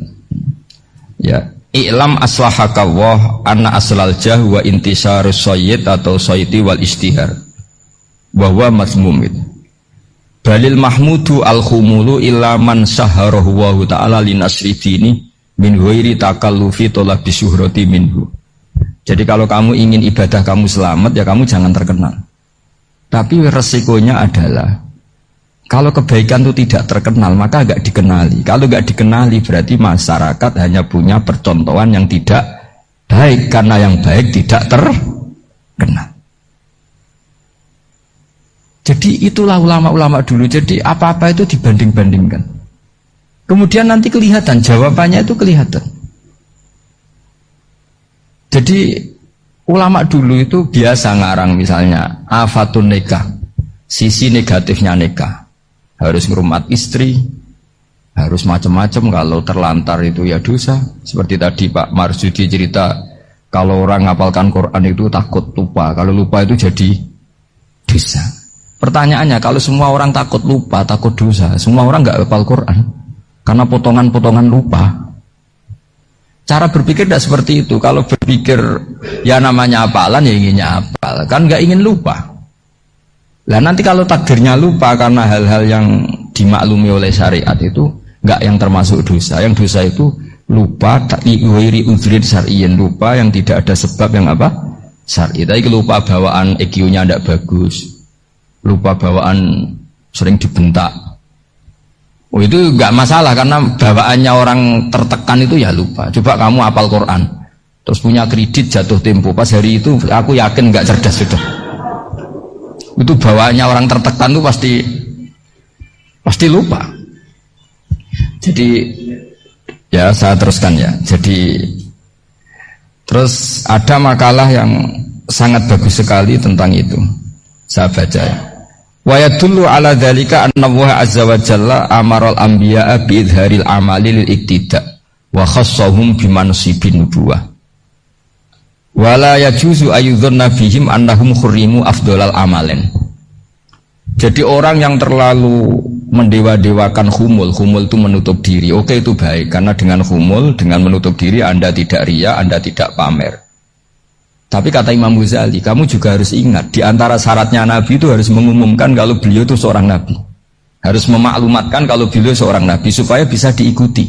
Ya, i'lam aslahakallah anna aslal jah wa intisarus sayyid atau sayyidi wal istihar. Wa huwa mazmum itu. Balil mahmudu al-khumulu illa man saharahu wa ta'ala linasri dini min ghairi takallufi talabi syuhrati minhu. Jadi kalau kamu ingin ibadah kamu selamat, ya kamu jangan terkenal. Tapi resikonya adalah kalau kebaikan itu tidak terkenal, maka agak dikenali. Kalau agak dikenali berarti masyarakat hanya punya percontohan yang tidak baik, karena yang baik tidak terkenal. Jadi itulah ulama-ulama dulu. Jadi apa-apa itu dibanding-bandingkan. Kemudian nanti kelihatan, jawabannya itu kelihatan. Jadi ulama dulu itu biasa ngarang misalnya afatun nikah, sisi negatifnya nikah. Harus ngrumat istri, harus macam-macam, kalau terlantar itu ya dosa. Seperti tadi Pak Marsudi cerita, kalau orang ngapalkan Quran itu takut lupa, kalau lupa itu jadi dosa. Pertanyaannya, kalau semua orang takut lupa, takut dosa, semua orang nggak hafal Quran karena potongan-potongan lupa. Cara berpikir tidak seperti itu. Kalau berpikir ya namanya hafalan, ya inginnya hafal, kan nggak ingin lupa. Lah nanti kalau takdirnya lupa karena hal-hal yang dimaklumi oleh syariat itu nggak yang termasuk dosa. Yang dosa itu lupa ta'wiri udhrin syar'iyyin, lupa yang tidak ada sebab yang apa? Syar'i. Tapi lupa bawaan EQ-nya tidak bagus, lupa bawaan sering dibentak. Oh itu nggak masalah karena bawaannya orang tertekan itu ya lupa. Coba kamu hafal Quran, terus punya kredit jatuh tempo, pas hari itu aku yakin nggak cerdas sudah. Itu bawaannya orang tertekan itu pasti lupa. Jadi ya saya teruskan ya. Jadi terus ada makalah yang sangat bagus sekali tentang itu. Saya baca ya. Wa yadullu ala dzalika anna Allah azza wa jalla amaral anbiya'a bi idharil amali lil iktida wa khassahum bi mansibin nubuwah. Wala yajuzu ayyudhanna bihim annahum khurrimu afdhalal amalen. Jadi orang yang terlalu mendewa-dewakan khumul itu menutup diri. Oke, itu baik karena dengan khumul, dengan menutup diri Anda tidak riya, Anda tidak pamer. Tapi kata Imam Ghazali, kamu juga harus ingat di antara syaratnya Nabi itu harus mengumumkan kalau beliau itu seorang Nabi. Harus memaklumatkan kalau beliau seorang Nabi supaya bisa diikuti.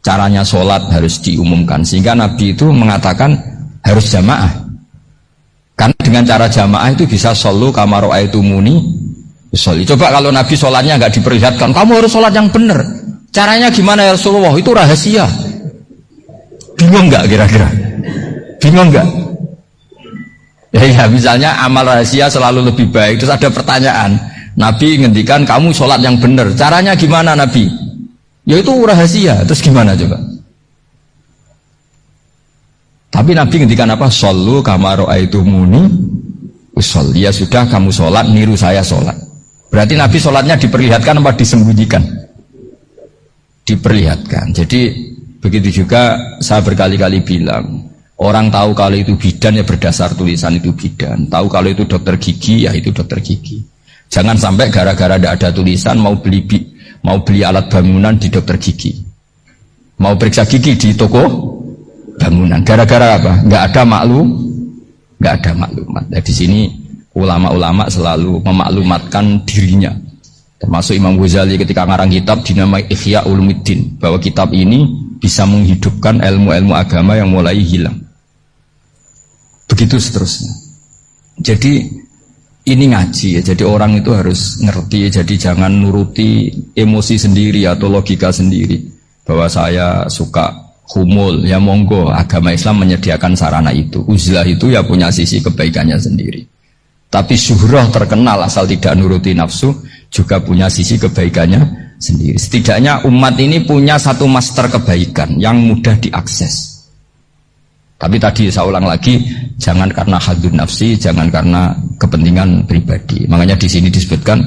Caranya sholat harus diumumkan sehingga Nabi itu mengatakan harus jamaah. Karena dengan cara jamaah itu bisa shollu kama ra'aitumuni usolli. Coba kalau Nabi sholatnya nggak diperlihatkan, kamu harus sholat yang benar. Caranya gimana ya Rasulullah? Itu rahasia. Bingung nggak kira-kira? Bingung nggak? Ya misalnya amal rahasia selalu lebih baik. Terus ada pertanyaan, Nabi ngendikan kamu sholat yang benar. Caranya gimana Nabi? Ya itu rahasia. Terus gimana coba? Tapi Nabi ngendikan apa? Shollu kama ra'aitumuni usolli. Ya sudah, kamu sholat, niru saya sholat. Berarti Nabi sholatnya diperlihatkan apa disembunyikan? Diperlihatkan. Jadi begitu juga saya berkali-kali bilang, orang tahu kalau itu bidan ya berdasar tulisan itu bidan. Tahu kalau itu dokter gigi ya itu dokter gigi. Jangan sampai gara-gara tidak ada tulisan mau beli alat bangunan di dokter gigi, mau periksa gigi di toko bangunan. Gara-gara apa? Nggak ada maklumat. Nah, di sini ulama-ulama selalu memaklumatkan dirinya. Termasuk Imam Ghazali ketika ngarang kitab dinamai Ihya Ulumuddin, bahwa kitab ini bisa menghidupkan ilmu-ilmu agama yang mulai hilang. Begitu seterusnya. Jadi ini ngaji ya. Jadi orang itu harus ngerti ya. Jadi jangan nuruti emosi sendiri atau logika sendiri. Bahwa saya suka humul, ya monggo, agama Islam menyediakan sarana itu. Uzlah itu ya punya sisi kebaikannya sendiri. Tapi syuhrah terkenal asal tidak nuruti nafsu juga punya sisi kebaikannya sendiri. Setidaknya umat ini punya satu master kebaikan yang mudah diakses. Tapi tadi saya ulang lagi, jangan karena hadun nafsi, jangan karena kepentingan pribadi. Makanya di sini disebutkan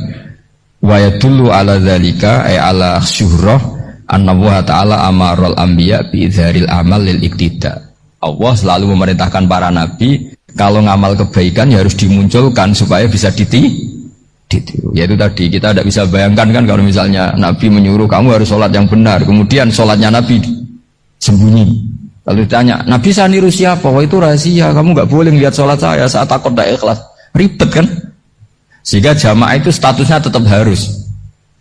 wa yadullu ala dzalika ay ala syuhrah anna wa ta'ala amarul anbiya bi idzharil amal lil iktida. Allah selalu memerintahkan para nabi kalau ngamal kebaikan ya harus dimunculkan supaya bisa ditiru. Yaitu tadi kita tidak bisa bayangkan kan kalau misalnya Nabi menyuruh kamu harus sholat yang benar, kemudian sholatnya Nabi sembunyi. Lalu ditanya, Nabi saya niru siapa? Wah itu rahasia, kamu nggak boleh lihat sholat saya, saat takut tidak ikhlas. Ribet kan? Sehingga jamaah itu statusnya tetap harus.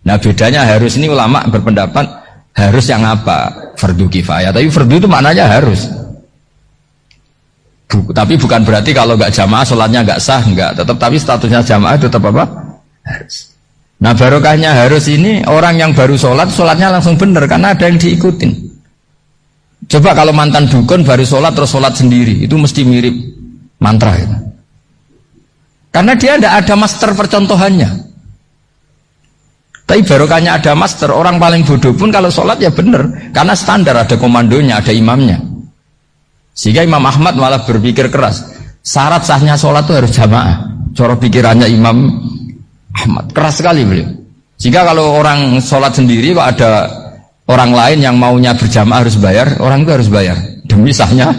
Nah bedanya harus ini ulama berpendapat harus yang apa? Fardu kifayah. Tapi fardu itu maknanya harus. Tapi bukan berarti kalau nggak jamaah sholatnya nggak sah, nggak. Tapi statusnya jamaah tetap apa? Harus. Nah barokahnya harus ini orang yang baru sholat, sholatnya langsung benar karena ada yang diikutin. Coba kalau mantan dukun baru sholat terus sholat sendiri, itu mesti mirip mantra ya. Karena dia tidak ada master percontohannya. Tapi barokahnya ada master, orang paling bodoh pun kalau sholat ya benar, karena standar ada komandonya, ada imamnya. Sehingga Imam Ahmad malah berpikir keras, syarat sahnya sholat itu harus jamaah. Cara pikirannya Imam Ahmad keras sekali beliau. Sehingga kalau orang sholat sendiri kok ada orang lain yang maunya berjamaah harus bayar, orang itu harus bayar demi sahnya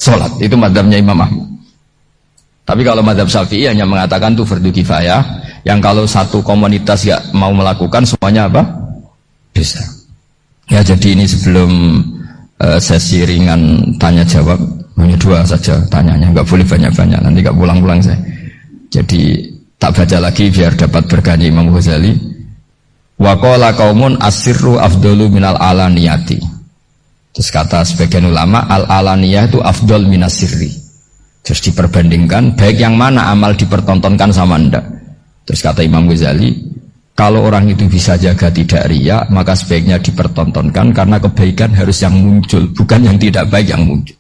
sholat. Itu madzhabnya Imam Ahmad. Tapi kalau madzhab Syafi'i hanya mengatakan itu fardu kifayah, yang kalau satu komunitas gak mau melakukan semuanya apa? Bisa. Ya jadi ini sebelum sesi ringan tanya jawab, hanya 2 saja tanyanya, nggak boleh banyak-banyak, nanti nggak pulang-pulang saya. Jadi tak baca lagi biar dapat berkahnya Imam Ghazali. Wa qala qaumun asirru afdalu minal alaniyati. Terus kata sebagian ulama al alaniyah itu afdal minas sirri. Terus diperbandingkan baik yang mana amal dipertontonkan sama ndak. Terus kata Imam Ghazali, kalau orang itu bisa jaga tidak riya, maka sebaiknya dipertontonkan karena kebaikan harus yang muncul, bukan yang tidak baik yang muncul.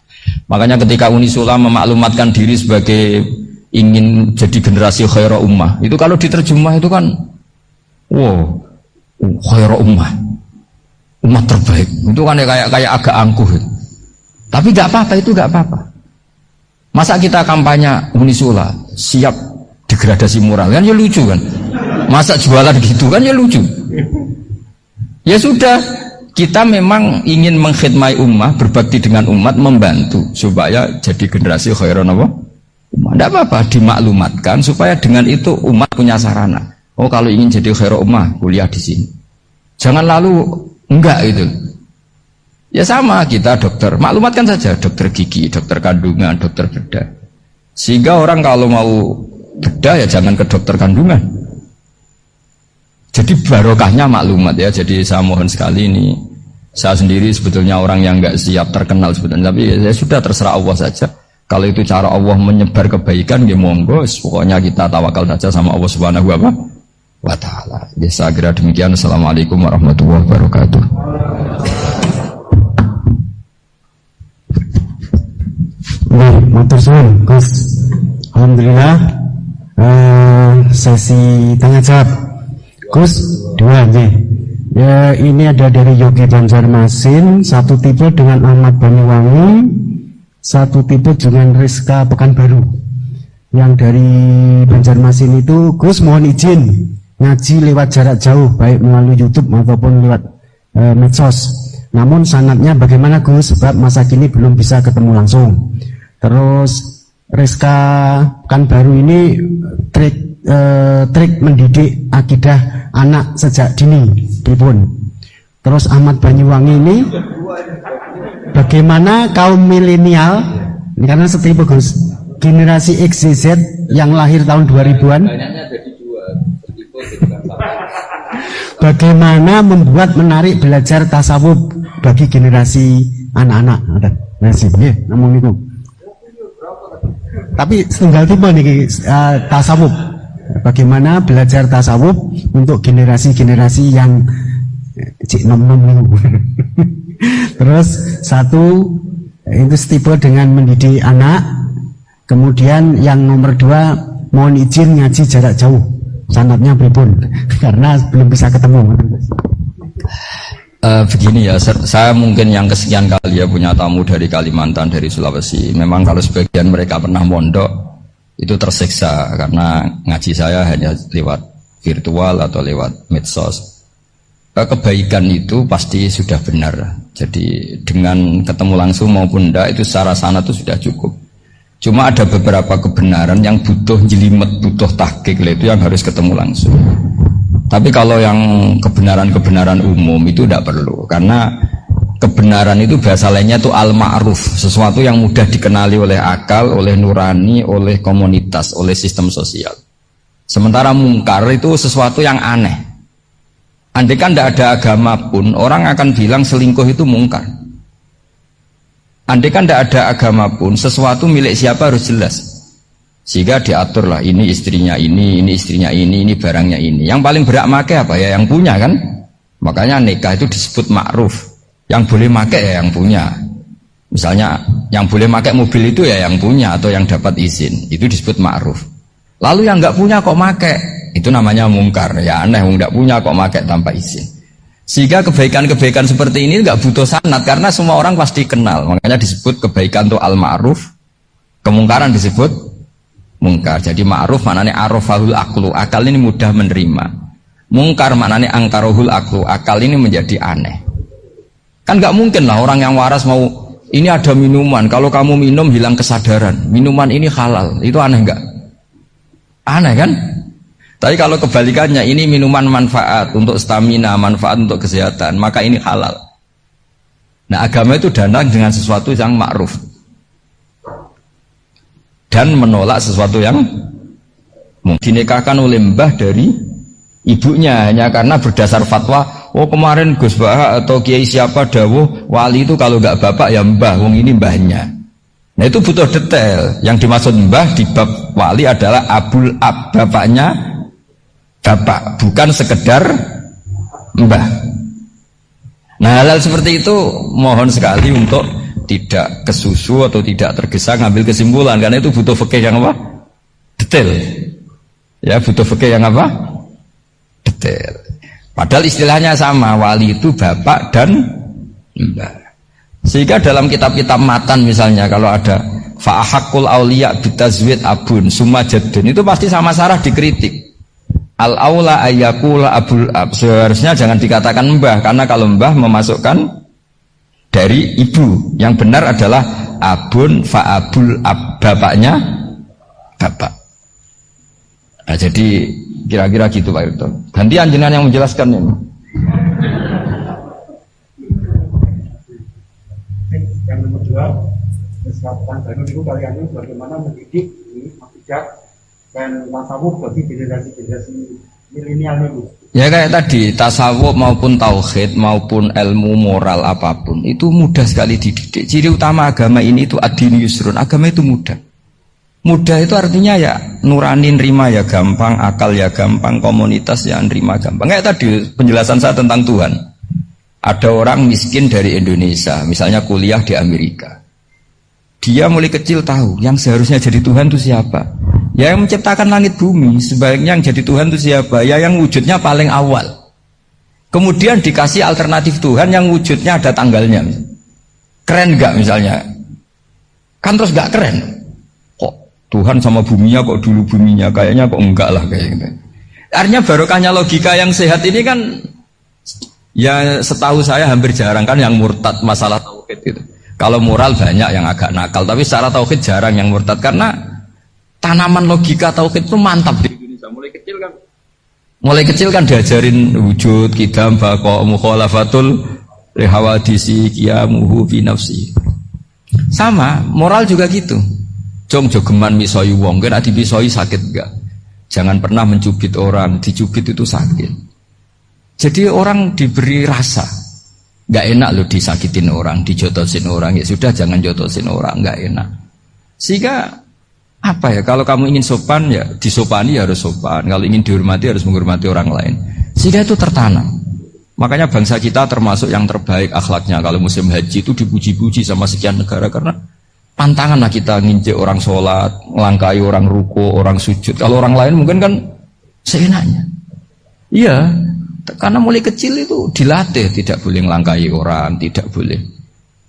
Makanya ketika Unisula memaklumatkan diri sebagai ingin jadi generasi khairah ummah, itu kalau diterjemah itu kan wow, khairah ummah, umat terbaik. Itu kan kayak agak angkuh. Tapi nggak apa-apa, itu nggak apa-apa. Masa kita kampanye Unisula siap degradasi moral, kan ya lucu kan? Masa jualan gitu kan ya lucu. Ya sudah, kita memang ingin mengkhidmati ummah, berbakti dengan umat, membantu supaya jadi generasi khairah ummah. Tidak apa-apa, dimaklumatkan supaya dengan itu umat punya sarana. Oh kalau ingin jadi khairah ummah, kuliah di sini. Jangan lalu enggak itu. Ya sama kita dokter, maklumatkan saja dokter gigi, dokter kandungan, dokter bedah. Sehingga orang kalau mau bedah ya jangan ke dokter kandungan. Jadi barokahnya maklumat ya. Jadi saya mohon sekali ini, saya sendiri sebetulnya orang yang enggak siap terkenal sebetulnya, tapi ya sudah terserah Allah saja. Kalau itu cara Allah menyebar kebaikan, ya monggo. Pokoknya kita tawakal saja sama Allah Subhanahu wa Ta'ala. Ya saya kira demikian. Assalamualaikum warahmatullahi wabarakatuh. Matur suwun Gus. Alhamdulillah sesi tanya jawab Gus 2 nih. Ya ini ada dari Yogi Banjarmasin, satu tipe dengan Ahmad Banyuwangi, satu tipe dengan Rizka Pekanbaru. Yang dari Banjarmasin itu, Gus mohon izin ngaji lewat jarak jauh, baik melalui YouTube maupun lewat medsos. Namun sanadnya bagaimana Gus? Sebab masa kini belum bisa ketemu langsung. Terus Rizka Pekanbaru ini trik mendidik akidah anak sejak dini pripun. Terus Ahmad Banyuwangi ini bagaimana kaum milenial, ini karena setipe Gus, generasi X, Z yang lahir tahun 2000-an, bagaimana membuat menarik belajar tasawuf bagi generasi anak-anak. Nasib ya, namun itu. Tapi setunggal tipe nih tasawuf. Bagaimana belajar tasawuf untuk generasi-generasi yang cik nom-nom nih. Terus satu itu tipe dengan mendidik anak. Kemudian yang nomor 2 mohon izin ngaji jarak jauh. sanadnya pripun karena belum bisa ketemu. Begini ya, saya mungkin yang kesekian kali ya punya tamu dari Kalimantan, dari Sulawesi. Memang kalau sebagian mereka pernah mondok itu tersiksa karena ngaji saya hanya lewat virtual atau lewat medsos. Kebaikan itu pasti sudah benar. Jadi dengan ketemu langsung maupun enggak itu secara sana itu sudah cukup. Cuma ada beberapa kebenaran yang butuh jelimet, butuh tahqiq, itu yang harus ketemu langsung. Tapi kalau yang kebenaran-kebenaran umum itu tidak perlu, karena kebenaran itu bahasa lainnya itu al-ma'ruf, sesuatu yang mudah dikenali oleh akal, oleh nurani, oleh komunitas, oleh sistem sosial. Sementara mungkar itu sesuatu yang aneh. Andai kan tidak ada agama pun, orang akan bilang selingkuh itu mungkar. Andai kan tidak ada agama pun, sesuatu milik siapa harus jelas. Sehingga diaturlah, ini istrinya ini istrinya ini barangnya ini. Yang paling berhak make apa ya? Yang punya kan? Makanya nikah itu disebut ma'ruf. Yang boleh make ya yang punya. Misalnya yang boleh make mobil itu ya yang punya atau yang dapat izin. Itu disebut ma'ruf. Lalu yang nggak punya kok make, itu namanya mungkar. Ya aneh, nggak punya kok make tanpa izin. Sehingga kebaikan-kebaikan seperti ini nggak butuh sanad karena semua orang pasti kenal. Makanya disebut kebaikan itu al-ma'ruf, kemungkaran disebut mungkar. Jadi ma'ruf maknanya arafahul aklu, akal ini mudah menerima. Mungkar maknanya angkarohul aklu, akal ini menjadi aneh. Kan nggak mungkin lah orang yang waras mau ini ada minuman, kalau kamu minum hilang kesadaran, minuman ini halal, itu aneh nggak? Aneh kan? Tapi kalau kebalikannya, ini minuman manfaat untuk stamina, manfaat untuk kesehatan, maka ini halal. Nah agama itu datang dengan sesuatu yang ma'ruf dan menolak sesuatu yang dinikahkan oleh mbah dari ibunya hanya karena berdasar fatwa. Oh kemarin Gus Bah atau Kiai siapa dawuh wali itu kalau nggak bapak ya mbah, wong ini mbahnya. Nah itu butuh detail. Yang dimaksud mbah di bab wali adalah abul ab, bapaknya bapak, bukan sekedar mbah. Nah hal-hal seperti itu mohon sekali untuk tidak kesusu atau tidak tergesa ngambil kesimpulan, karena itu butuh fikih yang apa? Detail. Ya butuh fikih yang apa? Detail. Padahal istilahnya sama, wali itu bapak dan mbah. Sehingga dalam kitab-kitab matan misalnya kalau ada fa'ahakul auliya bitazwid abun summa jaddun, itu pasti sama sarah dikritik. Al-aula ayyakula abul ab, seharusnya jangan dikatakan mbah, karena kalau mbah memasukkan dari ibu, yang benar adalah abun fa'abul ab, bapaknya bapak. Nah, jadi kira-kira gitu Pak Irto. Gantian jenengan yang menjelaskan ini. Yang nomor 2, kesempatan baru itu kalian bagaimana mendidik ini akhidat dan tasawuf bagi generasi-generasi milenial ini. Ya kayak tadi, tasawuf maupun tauhid maupun ilmu moral apapun itu mudah sekali dididik. Ciri utama agama ini itu ad-din yusrun, agama itu mudah. Mudah itu artinya ya nurani nerima ya gampang, akal ya gampang, komunitas ya nerima gampang. Kayak tadi penjelasan saya tentang Tuhan. Ada orang miskin dari Indonesia, misalnya kuliah di Amerika. Dia mulai kecil tahu yang seharusnya jadi Tuhan itu siapa. Ya yang menciptakan langit bumi, sebaliknya yang jadi Tuhan itu siapa? Ya yang wujudnya paling awal. Kemudian dikasih alternatif Tuhan yang wujudnya ada tanggalnya. Keren gak misalnya? Kan terus gak keren. Kok Tuhan sama buminya kok dulu buminya? Kayaknya kok enggak lah kayak gitu. Artinya barokahnya logika yang sehat ini kan, ya setahu saya hampir jarang kan yang murtad masalah tauhid itu. Kalau moral banyak yang agak nakal, tapi secara tauhid jarang yang murtad karena tanaman logika tauhid itu mantap di Indonesia. Mulai kecil kan diajarin wujud, kidam, baqo, mukhalafatul lihawadisi, qiyamuhu fi nafsi. Sama, moral juga gitu. Jong jogeman misoi wong, kena dipisoi sakit enggak? Jangan pernah mencubit orang, dicubit itu sakit. Jadi orang diberi rasa. Enggak enak loh disakitin orang, dijotosin orang, ya sudah jangan jotosin orang, enggak enak. Sehingga apa ya, kalau kamu ingin sopan ya disopani ya harus sopan, kalau ingin dihormati harus menghormati orang lain, sehingga itu tertanam. Makanya bangsa kita termasuk yang terbaik akhlaknya. Kalau musim haji itu dipuji-puji sama sekian negara, karena pantangan lah kita nginjek orang sholat, melangkai orang ruku, orang sujud. Kalau orang lain mungkin kan seenaknya. Iya, karena mulai kecil itu dilatih tidak boleh ngelangkai orang, tidak boleh.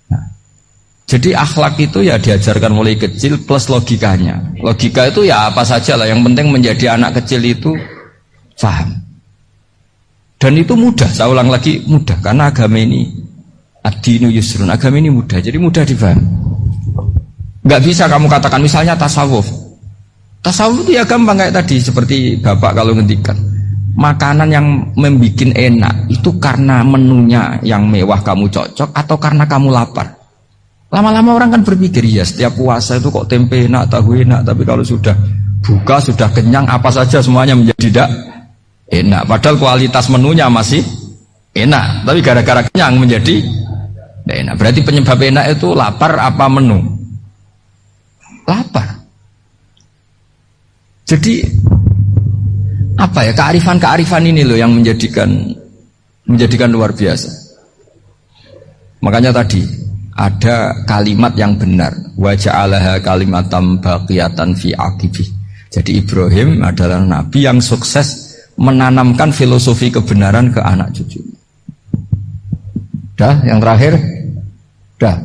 Nah, jadi akhlak itu ya diajarkan mulai kecil plus logikanya. Logika itu ya apa saja lah, yang penting menjadi anak kecil itu paham. Dan itu mudah, saya ulang lagi mudah, karena agama ini ad-dinu yusrun, agama ini mudah, jadi mudah difaham. Nggak bisa kamu katakan misalnya tasawuf. Tasawuf itu ya gampang kayak tadi, seperti Bapak kalau ngendikan. Makanan yang membuat enak itu karena menunya yang mewah kamu cocok atau karena kamu lapar. Lama-lama orang kan berpikir ya setiap puasa itu kok tempe enak, tahu enak, tapi kalau sudah buka, sudah kenyang, apa saja semuanya menjadi tidak enak. Padahal kualitas menunya masih enak, tapi gara-gara kenyang menjadi tidak enak. Berarti penyebab enak itu lapar apa menu? Lapar. Jadi apa ya, kearifan-kearifan ini loh yang menjadikan luar biasa. Makanya tadi ada kalimat yang benar, wa ja'alaha kalimatam baqiyatan fi aqibih. Jadi Ibrahim adalah nabi yang sukses menanamkan filosofi kebenaran ke anak cucu. Dah, yang terakhir. Dah.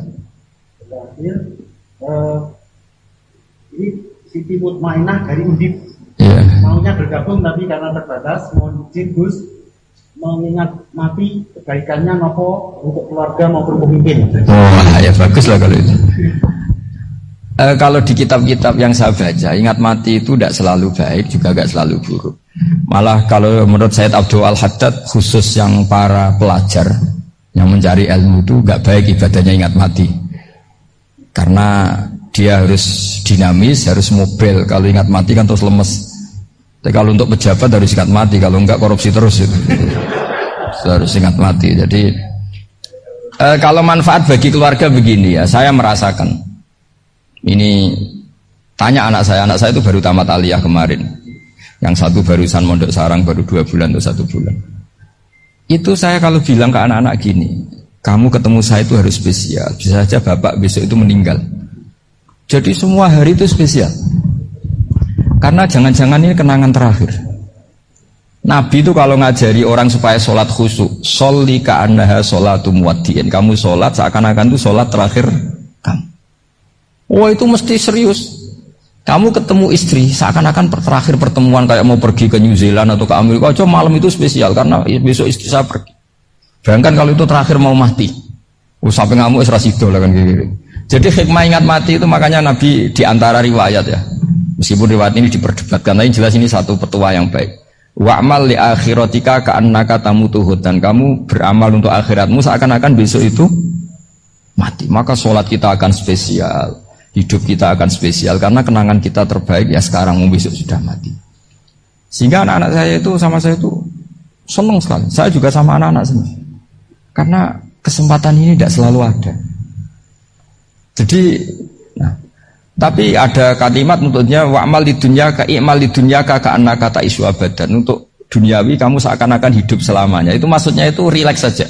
Ini Siti Mutmainah dari Undip. Yeah. Maunya bergabung tapi karena terbatas, mohon izin Gus mengingat mati kebaikannya nopo untuk keluarga maupun pemimpin. Oh ya bagus lah kalau itu. Kalau di kitab-kitab yang saya baca, ingat mati itu tidak selalu baik juga tidak selalu buruk. Malah kalau menurut Sayyid Abdul Al-Haddad, khusus yang para pelajar yang mencari ilmu itu nggak baik ibadahnya ingat mati, karena dia harus dinamis, harus mobil. Kalau ingat mati kan terus lemes. Tapi kalau untuk pejabat harus ingat mati, kalau enggak korupsi terus itu. Harus ingat mati. Jadi kalau manfaat bagi keluarga begini ya, saya merasakan. Ini tanya anak saya itu baru tamat aliyah kemarin. Yang satu barusan mondok sarang baru 2 bulan atau 1 bulan. Itu saya kalau bilang ke anak-anak gini, kamu ketemu saya itu harus spesial. Bisa saja bapak besok itu meninggal. Jadi semua hari itu spesial. Karena jangan-jangan ini kenangan terakhir. Nabi itu kalau ngajari orang supaya sholat khusyuk, sholli ka'annaha sholatum muwaddi'in. Kamu sholat seakan-akan itu sholat terakhir kamu. Oh itu mesti serius. Kamu ketemu istri seakan-akan terakhir pertemuan, kayak mau pergi ke New Zealand atau ke Amerika. Aja malam itu spesial karena besok istri saya pergi. Bayangkan kalau itu terakhir mau mati. Sampai ngamuk serasido lah kan gitu. Jadi hikmah ingat mati itu makanya Nabi diantara riwayat ya. Meskipun riwayat ini diperdebatkan, tapi jelas ini satu petua yang baik. Wa'mal li akhiratika ka'annaka tamutuhud, dan kamu beramal untuk akhiratmu seakan-akan besok itu mati. Maka sholat kita akan spesial, hidup kita akan spesial, karena kenangan kita terbaik ya sekarang, besok sudah mati. Sehingga anak-anak saya itu sama saya itu senang sekali. Saya juga sama anak-anak senang. Karena kesempatan ini tidak selalu ada. Jadi, nah, tapi ada kalimat untuknya wa'mal lidunya ka'i'mal lidunya ka'annaka ta'isu abadan. Untuk duniawi kamu seakan-akan hidup selamanya. Itu maksudnya itu rileks saja.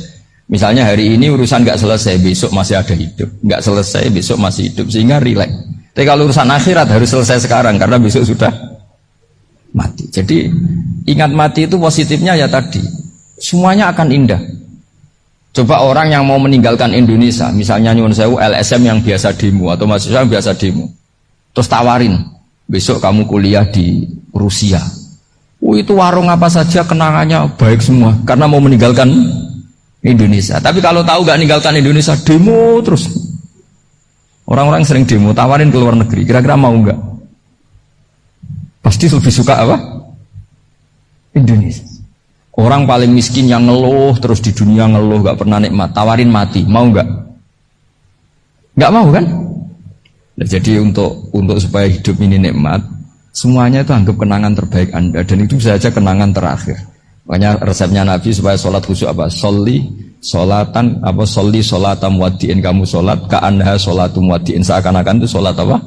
Misalnya hari ini urusan nggak selesai, besok masih ada hidup. Nggak selesai, besok masih hidup, sehingga rileks. Tapi kalau urusan akhirat harus selesai sekarang karena besok sudah mati. Jadi ingat mati itu positifnya ya tadi, semuanya akan indah. Coba orang yang mau meninggalkan Indonesia, misalnya nyuwun sewu LSM yang biasa demo atau mahasiswa yang biasa demo, terus tawarin besok kamu kuliah di Rusia. Itu warung apa saja kenangannya baik semua karena mau meninggalkan Indonesia. Tapi kalau tahu gak meninggalkan Indonesia, demo terus. Orang-orang sering demo, tawarin ke luar negeri, kira-kira mau nggak? Pasti lebih suka apa? Indonesia. Orang paling miskin yang ngeluh terus di dunia ngeluh, gak pernah nikmat, tawarin mati, mau nggak? Nggak mau kan? Nah, jadi untuk supaya hidup ini nikmat, semuanya itu anggap kenangan terbaik Anda, dan itu bisa saja kenangan terakhir. Makanya resepnya Nabi supaya sholat khusyuk apa? Sholli sholatam wadi'in, kamu sholat ka'anha sholatum wadi'in, seakan-akan itu sholat apa?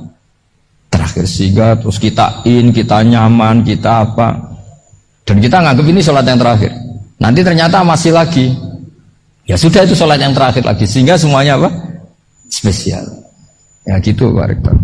Terakhir, sehingga terus kita nyaman, kita apa, dan kita nganggap ini sholat yang terakhir. Nanti ternyata masih lagi, ya sudah itu sholat yang terakhir lagi, sehingga semuanya apa? Spesial. Ya gitu Pak Rektor.